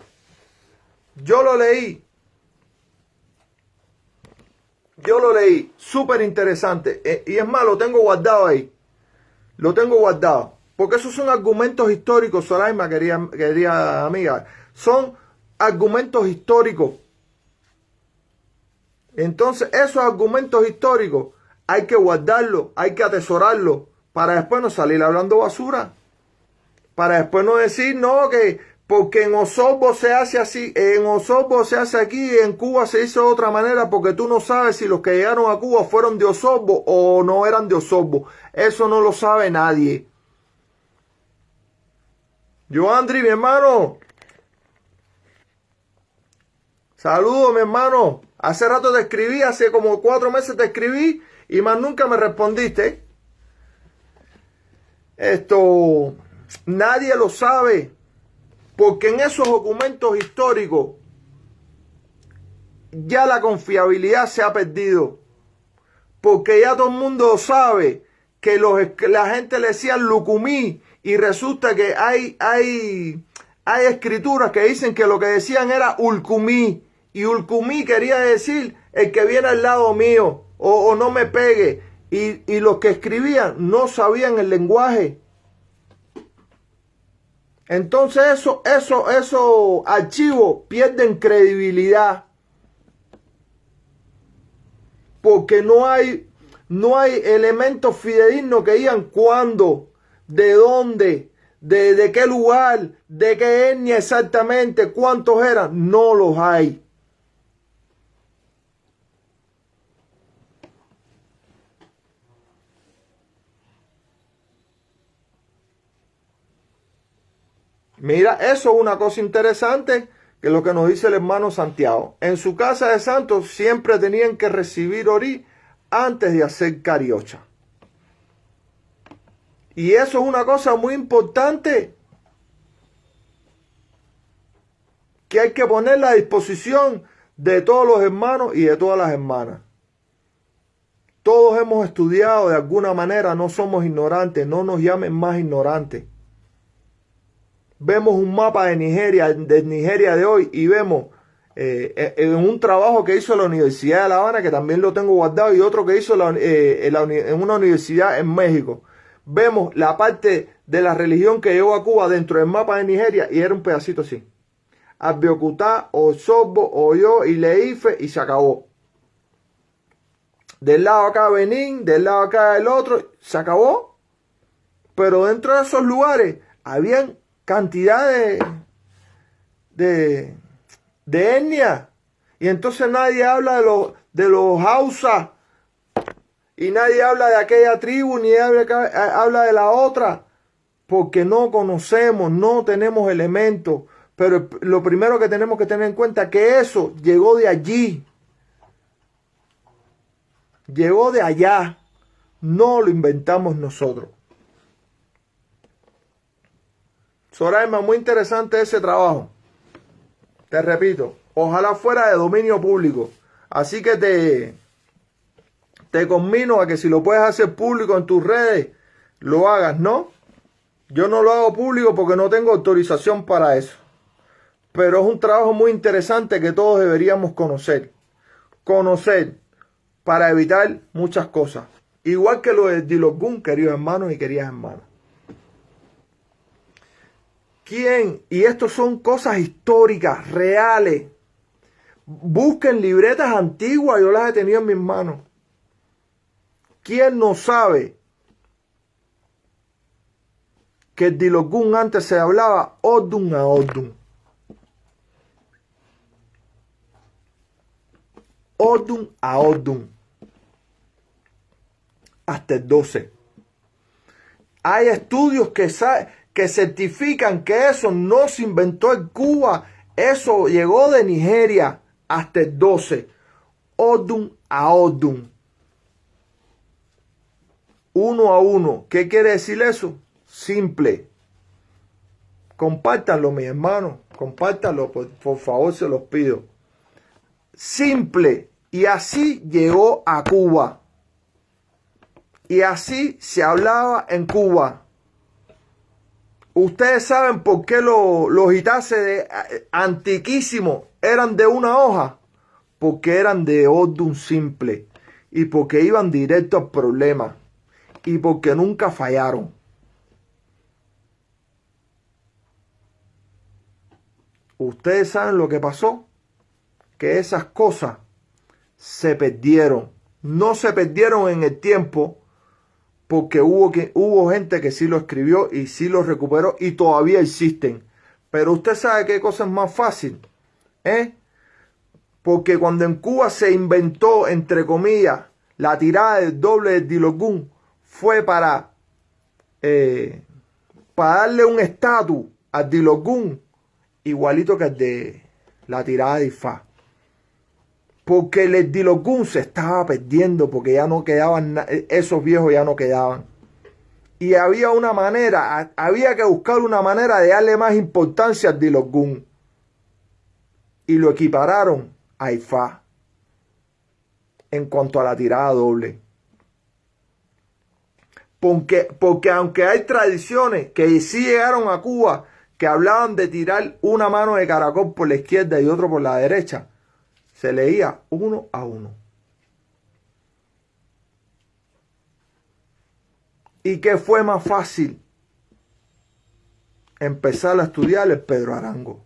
Speaker 1: Súper interesante. Y es más, lo tengo guardado ahí. Porque esos son argumentos históricos, Soraima, querida amiga. Son argumentos históricos. Entonces, esos argumentos históricos hay que guardarlos, hay que atesorarlos para después no salir hablando basura. Para después no decir, no, que porque en Osorbo se hace así, en Osorbo se hace aquí, en Cuba se hizo de otra manera, porque tú no sabes si los que llegaron a Cuba fueron de Osorbo o no eran de Osorbo. Eso no lo sabe nadie. Yo, Andri, mi hermano. Saludos, mi hermano. Hace rato te escribí, hace como 4 meses te escribí y más nunca me respondiste. Nadie lo sabe, porque en esos documentos históricos ya la confiabilidad se ha perdido, porque ya todo el mundo sabe que la gente le decía lucumí y resulta que hay escrituras que dicen que lo que decían era ulcumí y ulcumí quería decir el que viene al lado mío o no me pegue y los que escribían no sabían el lenguaje. Entonces esos archivos pierden credibilidad porque no hay No hay elementos fidedignos que digan cuándo, de dónde, de qué lugar, de qué etnia exactamente, cuántos eran. No los hay. Mira, eso es una cosa interesante que es lo que nos dice el hermano Santiago. En su casa de santos siempre tenían que recibir orí antes de hacer cariocha. Y eso es una cosa muy importante que hay que ponerla a disposición de todos los hermanos y de todas las hermanas. Todos hemos estudiado de alguna manera, no somos ignorantes, no nos llamen más ignorantes. Vemos un mapa de Nigeria de hoy y vemos en un trabajo que hizo la Universidad de La Habana, que también lo tengo guardado, y otro que hizo en una universidad en México. Vemos la parte de la religión que llegó a Cuba dentro del mapa de Nigeria y era un pedacito así. Abiocutá, Osorbo, Oyo y Leife y se acabó. Del lado acá Benín, del lado acá el otro, se acabó. Pero dentro de esos lugares habían cantidad de etnia. Y entonces nadie habla de los Hausa. Y nadie habla de aquella tribu, ni habla de la otra. Porque no conocemos, no tenemos elementos. Pero lo primero que tenemos que tener en cuenta es que eso llegó de allí. Llegó de allá. No lo inventamos nosotros. Soraima, muy interesante ese trabajo. Te repito, ojalá fuera de dominio público. Así que te conmino a que si lo puedes hacer público en tus redes, lo hagas, ¿no? Yo no lo hago público porque no tengo autorización para eso. Pero es un trabajo muy interesante que todos deberíamos conocer. Conocer para evitar muchas cosas. Igual que lo de Dilogun, queridos hermanos y queridas hermanas. ¿Quién? Y estos son cosas históricas, reales. Busquen libretas antiguas, yo las he tenido en mis manos. ¿Quién no sabe que el Dilogun antes se hablaba Odun a Odun? Odun a Odun. Hasta el 12. Hay estudios que certifican que eso no se inventó en Cuba. Eso llegó de Nigeria hasta el 12. Odun a Odun. Uno a uno. ¿Qué quiere decir eso? Simple. Compártanlo, mis hermanos. Compártanlo, por favor, se los pido. Simple. Y así llegó a Cuba. Y así se hablaba en Cuba. Ustedes saben por qué los itaces antiquísimos eran de una hoja. Porque eran de Odun simple. Y porque iban directo al problema. Y porque nunca fallaron. Ustedes saben lo que pasó. Que esas cosas se perdieron. No se perdieron en el tiempo. Porque hubo gente que sí lo escribió y sí lo recuperó y todavía existen. Pero usted sabe qué cosa es más fácil. Porque cuando en Cuba se inventó, entre comillas, la tirada del doble del Dilogun, fue para darle un estatus al Dilogun igualito que el de la tirada de Ifá. Porque el Dilogun se estaba perdiendo, porque ya no quedaban, esos viejos ya no quedaban. Y había una manera, había que buscar una manera de darle más importancia al Dilogun. Y lo equipararon a Ifá en cuanto a la tirada doble. Porque aunque hay tradiciones que sí llegaron a Cuba, que hablaban de tirar una mano de caracol por la izquierda y otro por la derecha, se leía uno a uno. ¿Y qué fue más fácil? Empezar a estudiar el Pedro Arango.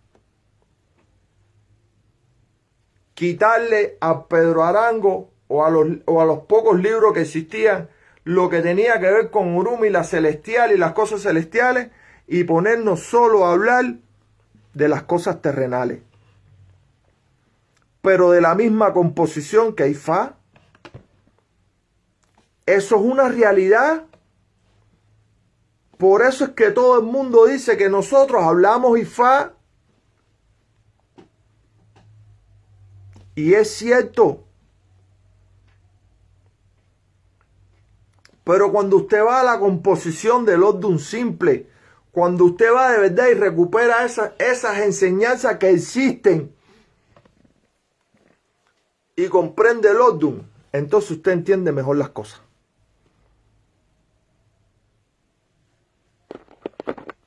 Speaker 1: Quitarle a Pedro Arango o a los pocos libros que existían, lo que tenía que ver con Urumi, la celestial y las cosas celestiales, y ponernos solo a hablar de las cosas terrenales. Pero de la misma composición que Ifá. Eso es una realidad. Por eso es que todo el mundo dice que nosotros hablamos Ifá. Y es cierto. Pero cuando usted va a la composición del Odun simple, cuando usted va de verdad y recupera esas enseñanzas que existen y comprende el Odun, entonces usted entiende mejor las cosas.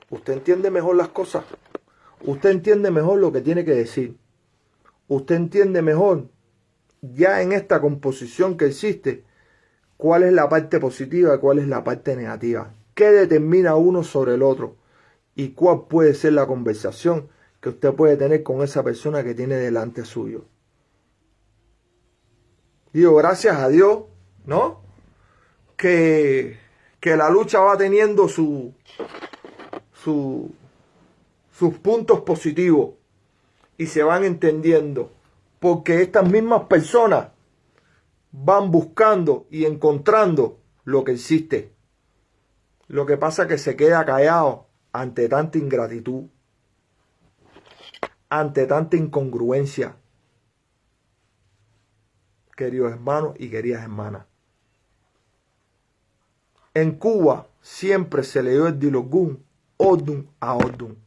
Speaker 1: Usted entiende mejor las cosas. Usted entiende mejor lo que tiene que decir. Usted entiende mejor, ya en esta composición que existe, cuál es la parte positiva y cuál es la parte negativa. ¿Qué determina uno sobre el otro? Y cuál puede ser la conversación que usted puede tener con esa persona que tiene delante suyo. Digo, gracias a Dios, ¿no? Que la lucha va teniendo sus puntos positivos y se van entendiendo, porque estas mismas personas van buscando y encontrando lo que existe. Lo que pasa es que se queda callado ante tanta ingratitud, ante tanta incongruencia, queridos hermanos y queridas hermanas. En Cuba siempre se le dio el Dilogun Odun a Odun,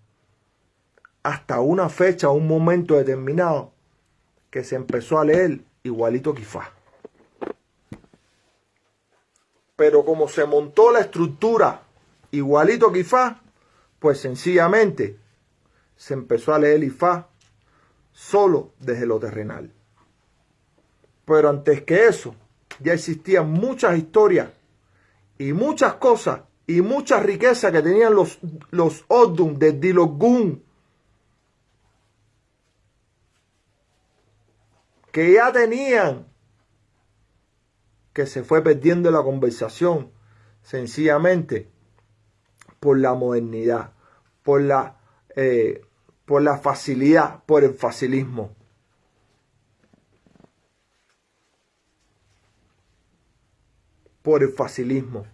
Speaker 1: hasta una fecha, un momento determinado, que se empezó a leer igualito que Ifá. Pero como se montó la estructura igualito que Ifá, pues sencillamente se empezó a leer Ifá solo desde lo terrenal. Pero antes que eso, ya existían muchas historias y muchas cosas y mucha riqueza que tenían los Odun de Dilogun, que ya tenían, que se fue perdiendo la conversación sencillamente por la modernidad, por la facilidad, por el facilismo. Por el facilismo.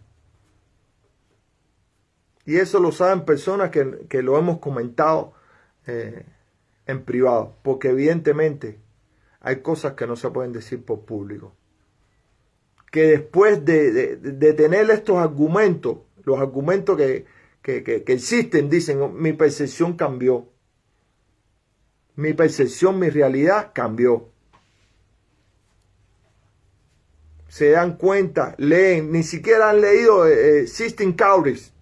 Speaker 1: Y eso lo saben personas que lo hemos comentado en privado, porque evidentemente hay cosas que no se pueden decir por público. Que después de tener estos argumentos, los argumentos que existen, dicen, mi percepción cambió. Mi percepción, mi realidad cambió. Se dan cuenta, leen, ni siquiera han leído Sistine Chauris,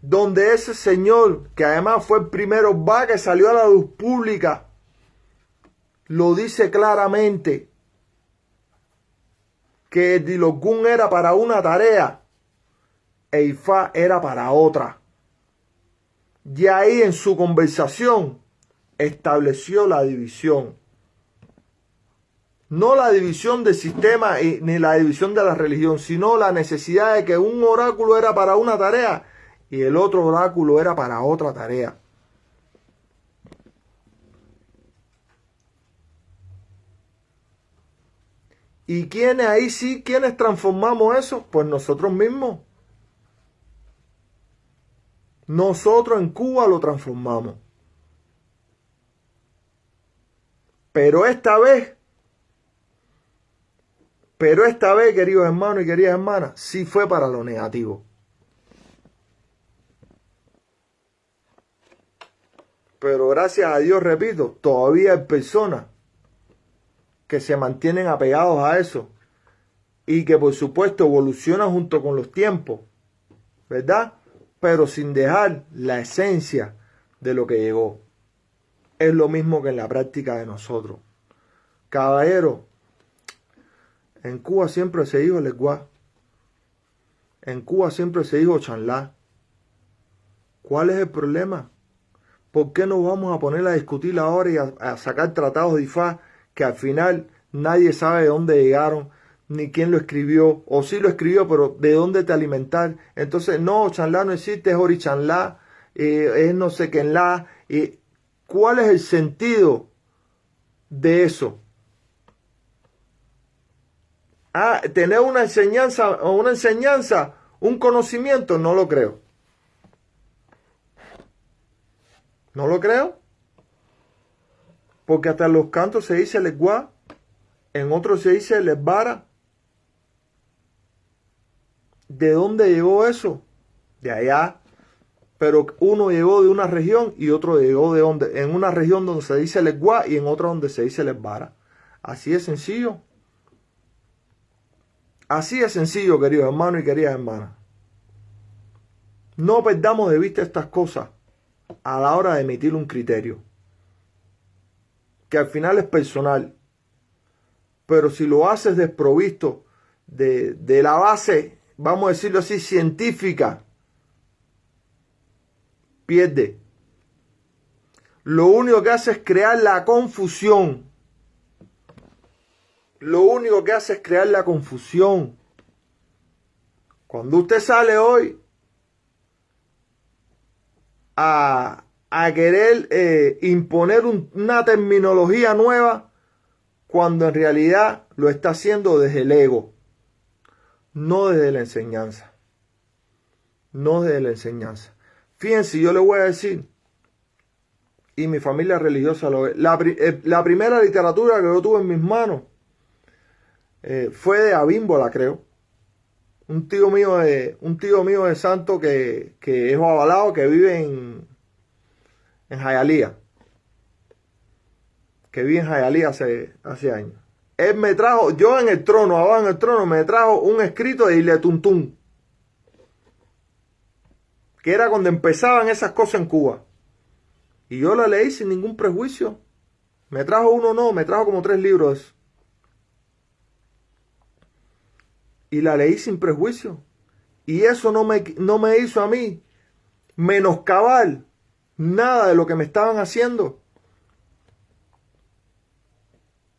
Speaker 1: donde ese señor, que además fue el primero que salió a la luz pública, lo dice claramente, que el Dilogun era para una tarea e Ifá era para otra. Y ahí en su conversación estableció la división. No la división del sistema ni la división de la religión, sino la necesidad de que un oráculo era para una tarea y el otro oráculo era para otra tarea. ¿Y quiénes ahí sí? ¿Quiénes transformamos eso? Pues nosotros mismos. Nosotros en Cuba lo transformamos. Pero esta vez, queridos hermanos y queridas hermanas, sí fue para lo negativo. Pero gracias a Dios, repito, todavía hay personas que se mantienen apegados a eso y que por supuesto evolucionan junto con los tiempos, ¿verdad? Pero sin dejar la esencia de lo que llegó. Es lo mismo que en la práctica de nosotros. Caballero, en Cuba siempre se dijo Leguá. En Cuba siempre se dijo Chanlá. ¿Cuál es el problema? ¿Por qué nos vamos a poner a discutir ahora y a sacar tratados de Ifá que al final nadie sabe de dónde llegaron, ni quién lo escribió, o sí lo escribió, pero de dónde te alimentar. Entonces, no, Chanlá no existe, es Orichanlá, es no sé qué en la. ¿Cuál es el sentido de eso? Tener una enseñanza, un conocimiento, no lo creo. No lo creo. Porque hasta en los cantos se dice lesguá, en otros se dice lesbara. ¿De dónde llegó eso? De allá. Pero uno llegó de una región y otro llegó de donde, en una región donde se dice lesguá y en otra donde se dice lesbara. Así de sencillo. Así de sencillo, queridos hermanos y queridas hermanas. No perdamos de vista estas cosas a la hora de emitir un criterio, que al final es personal. Pero si lo haces desprovisto de la base, vamos a decirlo así, científica, pierde. Lo único que hace es crear la confusión. Lo único que hace es crear la confusión. Cuando usted sale hoy a querer imponer una terminología nueva, cuando en realidad lo está haciendo desde el ego, no desde la enseñanza. No desde la enseñanza. Fíjense, yo le voy a decir, y mi familia religiosa lo ve, la primera literatura que yo tuve en mis manos fue de Abímbola, creo. Un tío mío de santo que es avalado, que vive en Hialeah. Que vive en Hialeah hace años. Él me trajo, yo en el trono, abajo en el trono, me trajo un escrito de Iletuntún, que era cuando empezaban esas cosas en Cuba. Y yo la leí sin ningún prejuicio. Me trajo uno, no, me trajo como 3 libros. Y la leí sin prejuicio. Y eso no me hizo a mí menoscabar nada de lo que me estaban haciendo.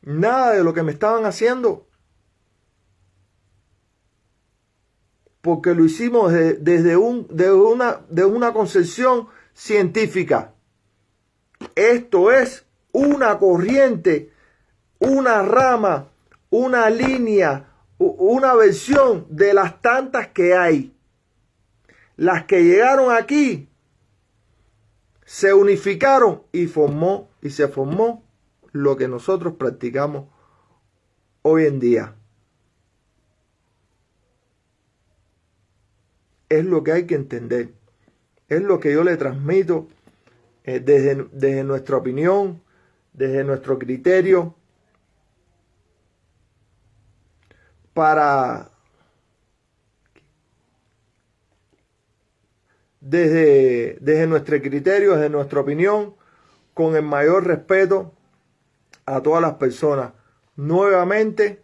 Speaker 1: Nada de lo que me estaban haciendo. Porque lo hicimos desde una concepción científica. Esto es una corriente, una rama, una línea, una versión de las tantas que hay. Las que llegaron aquí se unificaron y se formó lo que nosotros practicamos hoy en día. Es lo que hay que entender. Es lo que yo le transmito desde nuestra opinión, desde nuestro criterio, desde nuestro criterio, desde nuestra opinión, con el mayor respeto a todas las personas. Nuevamente,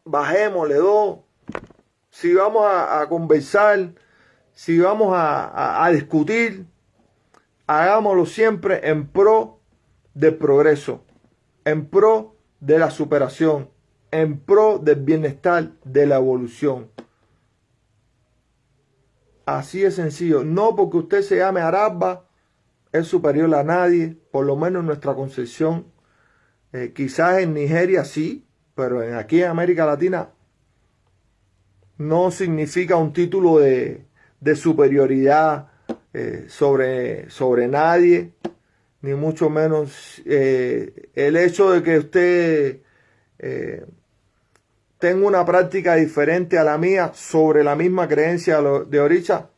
Speaker 1: bajémosle 2. Si vamos a conversar, si vamos a discutir, hagámoslo siempre en pro del progreso, en pro de la superación, en pro del bienestar, de la evolución. Así de sencillo. No porque usted se llame Araba es superior a nadie, por lo menos en nuestra concepción. Quizás en Nigeria sí, pero aquí en América Latina no significa un título de superioridad sobre nadie, ni mucho menos el hecho de que usted tenga una práctica diferente a la mía sobre la misma creencia de Oricha,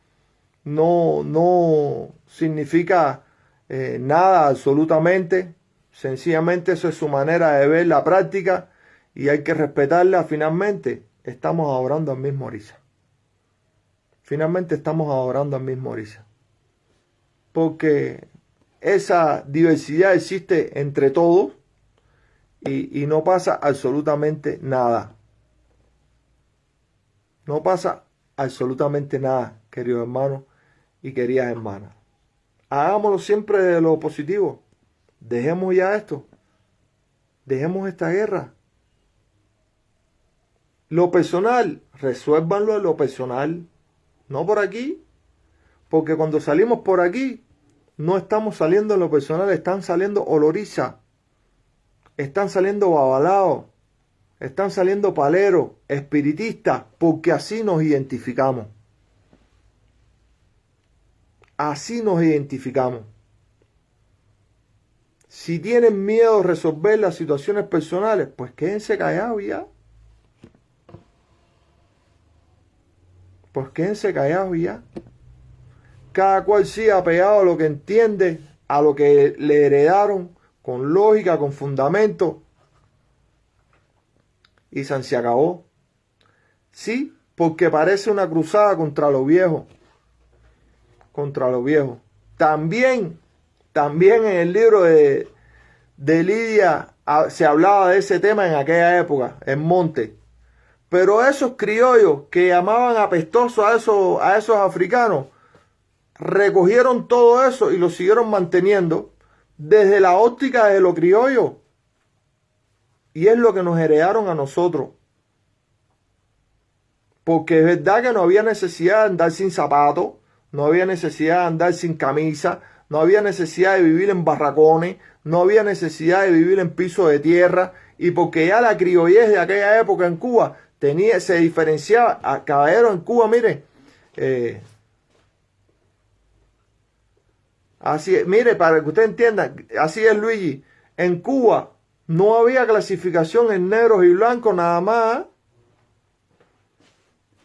Speaker 1: no significa nada absolutamente. Sencillamente eso es su manera de ver la práctica y hay que respetarla. Finalmente estamos adorando al mismo Orisa. Finalmente estamos adorando al mismo Orisa. Porque esa diversidad existe entre todos y no pasa absolutamente nada. No pasa absolutamente nada, queridos hermanos y queridas hermanas. Hagámoslo siempre de lo positivo. Dejemos ya esto. Dejemos esta guerra. Lo personal, resuélvanlo en lo personal, no por aquí. Porque cuando salimos por aquí, no estamos saliendo en lo personal, están saliendo oloriza, están saliendo babalaos, están saliendo paleros, espiritistas, porque así nos identificamos. Así nos identificamos. Si tienen miedo a resolver las situaciones personales, pues quédense callados ya. Pues quédense callados ya. Cada cual sigue apegado a lo que entiende, a lo que le heredaron, con lógica, con fundamento. Y se acabó. Sí, porque parece una cruzada contra lo viejo. Contra lo viejo. También en el libro de Lidia se hablaba de ese tema en aquella época, en Monte. Pero esos criollos que llamaban apestosos a esos africanos, recogieron todo eso y lo siguieron manteniendo desde la óptica de lo criollo. Y es lo que nos heredaron a nosotros. Porque es verdad que no había necesidad de andar sin zapatos, no había necesidad de andar sin camisa, no había necesidad de vivir en barracones, no había necesidad de vivir en pisos de tierra. Y porque ya la criollez de aquella época en Cuba se diferenciaba. A caballero, en Cuba, mire, así es, mire, para que usted entienda, así es, Luigi. En Cuba no había clasificación en negros y blancos nada más.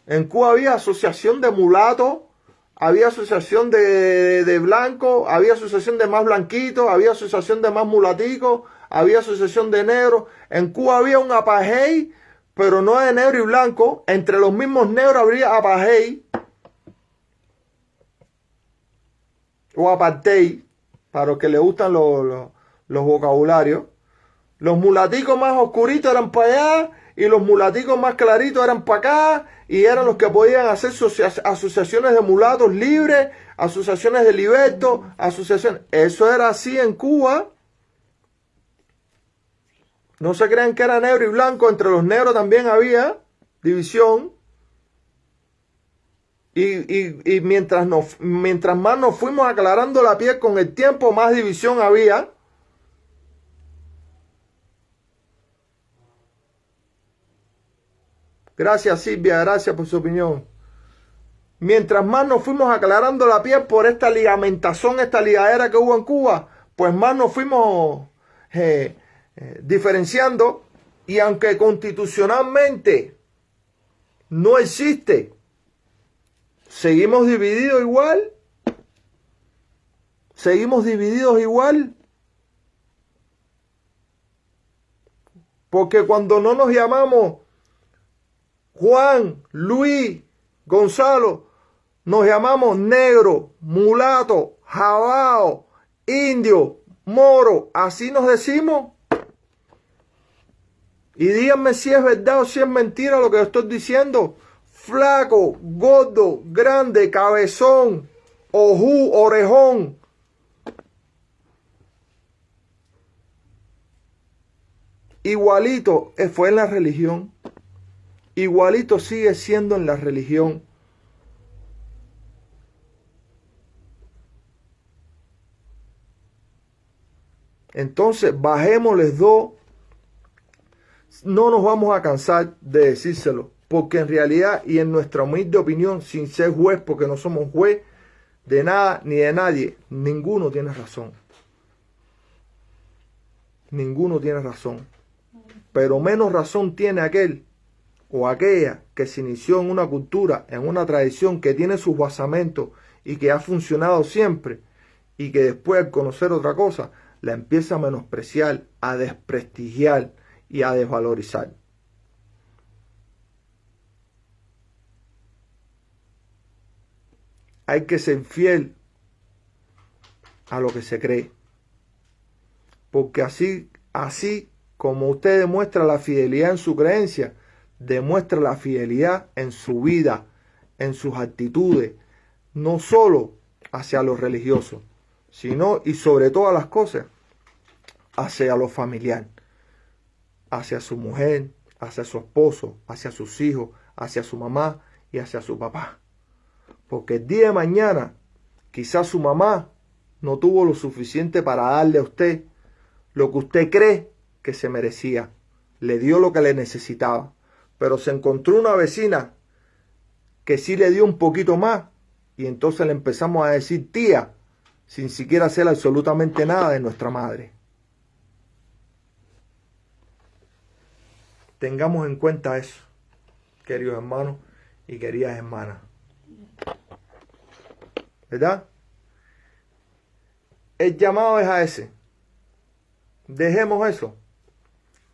Speaker 1: En Cuba había asociación de mulatos, había asociación de blancos, había asociación de más blanquitos, había asociación de más mulaticos, había asociación de negros. En Cuba había un apartheid, pero no de negro y blanco. Entre los mismos negros habría apartheid. O apartheid, para los que le gustan los vocabularios. Los mulaticos más oscuritos eran para allá y los mulaticos más claritos eran para acá, y eran los que podían hacer asociaciones de mulatos libres, asociaciones de libertos, asociaciones. Eso era así en Cuba. No se crean que era negro y blanco, entre los negros también había división. Y mientras más nos fuimos aclarando la piel con el tiempo, más división había. Gracias, Silvia, gracias por su opinión. Mientras más nos fuimos aclarando la piel por esta ligamentación, esta ligadera que hubo en Cuba, pues más nos fuimos diferenciando. Y aunque constitucionalmente no existe, seguimos divididos igual. Seguimos divididos igual. Porque cuando no nos llamamos Juan, Luis, Gonzalo, nos llamamos negro, mulato, jabao, indio, moro, así nos decimos. Y díganme si es verdad o si es mentira lo que estoy diciendo. Flaco, gordo, grande, cabezón, ojú, orejón. Igualito fue en la religión. Igualito sigue siendo en la religión. Entonces, bajémosles dos. No nos vamos a cansar de decírselo, porque en realidad y en nuestra humilde opinión, sin ser juez, porque no somos juez de nada ni de nadie, ninguno tiene razón. Ninguno tiene razón. Pero menos razón tiene aquel o aquella que se inició en una cultura, en una tradición que tiene sus basamentos y que ha funcionado siempre, y que después, al conocer otra cosa, la empieza a menospreciar, a desprestigiar y a desvalorizar. Hay que ser fiel a lo que se cree, porque así como usted demuestra la fidelidad en su creencia, demuestra la fidelidad en su vida, en sus actitudes, no solo hacia los religiosos, sino y sobre todas las cosas hacia lo familiar. hacia su mujer, hacia su esposo, hacia sus hijos, hacia su mamá y hacia su papá. Porque el día de mañana, quizás su mamá no tuvo lo suficiente para darle a usted lo que usted cree que se merecía. Le dio lo que le necesitaba. Pero se encontró una vecina que sí le dio un poquito más. Y entonces le empezamos a decir tía, sin siquiera hacer absolutamente nada de nuestra madre. Tengamos en cuenta eso, queridos hermanos y queridas hermanas. ¿Verdad? El llamado es a ese. Dejemos eso.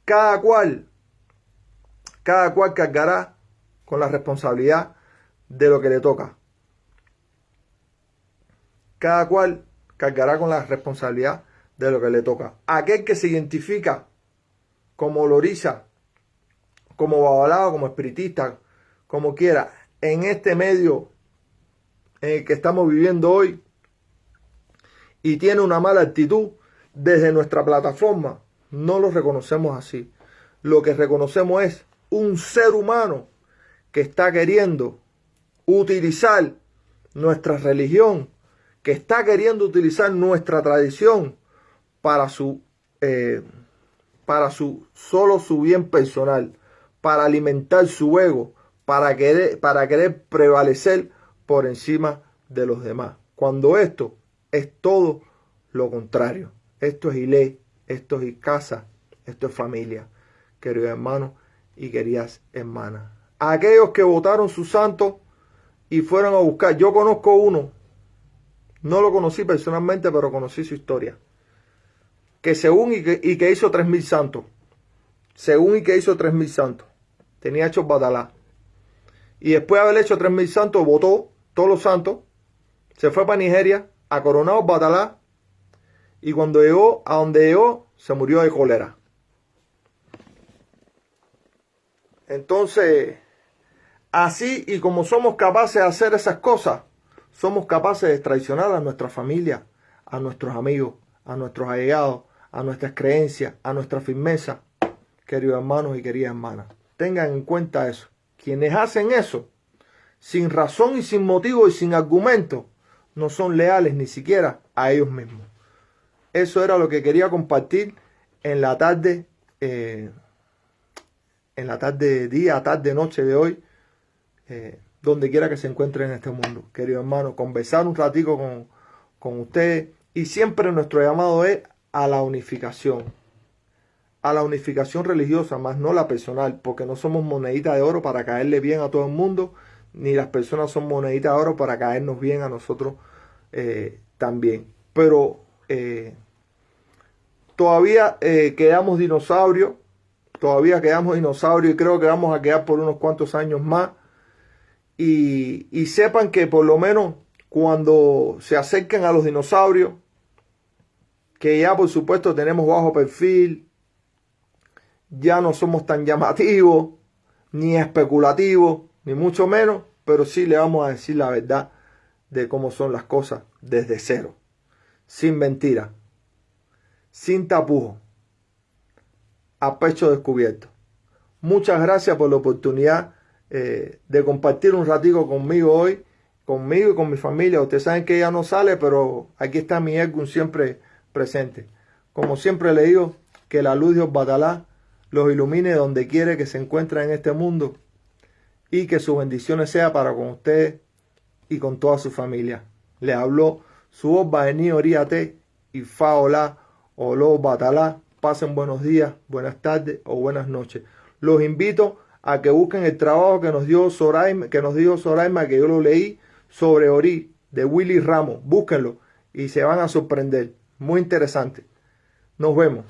Speaker 1: Cada cual cargará con la responsabilidad de lo que le toca. Cada cual cargará con la responsabilidad de lo que le toca. Aquel que se identifica como loriza, como babalao, como espiritista, como quiera, en este medio en el que estamos viviendo hoy, y tiene una mala actitud, desde nuestra plataforma no lo reconocemos así. Lo que reconocemos es un ser humano que está queriendo utilizar nuestra religión, que está queriendo utilizar nuestra tradición para su bien personal, para alimentar su ego, para querer prevalecer por encima de los demás. Cuando esto es todo lo contrario. Esto es Ilé, esto es casa, esto es familia, queridos hermanos y queridas hermanas. Aquellos que votaron su santo y fueron a buscar, yo conozco uno, no lo conocí personalmente, pero conocí su historia, que según y que hizo 3.000 santos, tenía hechos batalá, y después de haber hecho 3.000 santos, votó todos los santos, se fue para Nigeria a coronar batalá, y cuando llegó a donde llegó, se murió de cólera. Entonces, así y como somos capaces de hacer esas cosas, somos capaces de traicionar a nuestra familia, a nuestros amigos, a nuestros allegados, a nuestras creencias, a nuestra firmeza, queridos hermanos y queridas hermanas. Tengan en cuenta eso. Quienes hacen eso, sin razón y sin motivo y sin argumento, no son leales ni siquiera a ellos mismos. Eso era lo que quería compartir en la tarde, día, tarde, noche de hoy, donde quiera que se encuentren en este mundo. Queridos hermanos, conversar un ratico con ustedes, y siempre nuestro llamado es a la unificación religiosa, más no la personal, porque no somos monedita de oro para caerle bien a todo el mundo, ni las personas son moneditas de oro para caernos bien a nosotros también. Pero todavía quedamos dinosaurios, y creo que vamos a quedar por unos cuantos años más. Y sepan que por lo menos cuando se acerquen a los dinosaurios, que ya por supuesto tenemos bajo perfil, ya no somos tan llamativos, ni especulativos, ni mucho menos, pero sí le vamos a decir la verdad de cómo son las cosas desde cero, sin mentira, sin tapujos, a pecho descubierto. Muchas gracias por la oportunidad de compartir un ratico conmigo hoy, conmigo y con mi familia. Ustedes saben que ella no sale, pero aquí está mi Ergun siempre presente. Como siempre le digo, que la luz de Batalá los ilumine donde quiera que se encuentren en este mundo, y que sus bendiciones sean para con ustedes y con toda su familia. Les habló su voz Baení Oríate y Faolá Oló Batalá. Pasen buenos días, buenas tardes o buenas noches. Los invito a que busquen el trabajo que nos dio Soraima, que yo lo leí, sobre Orí, de Willy Ramos. Búsquenlo y se van a sorprender. Muy interesante. Nos vemos.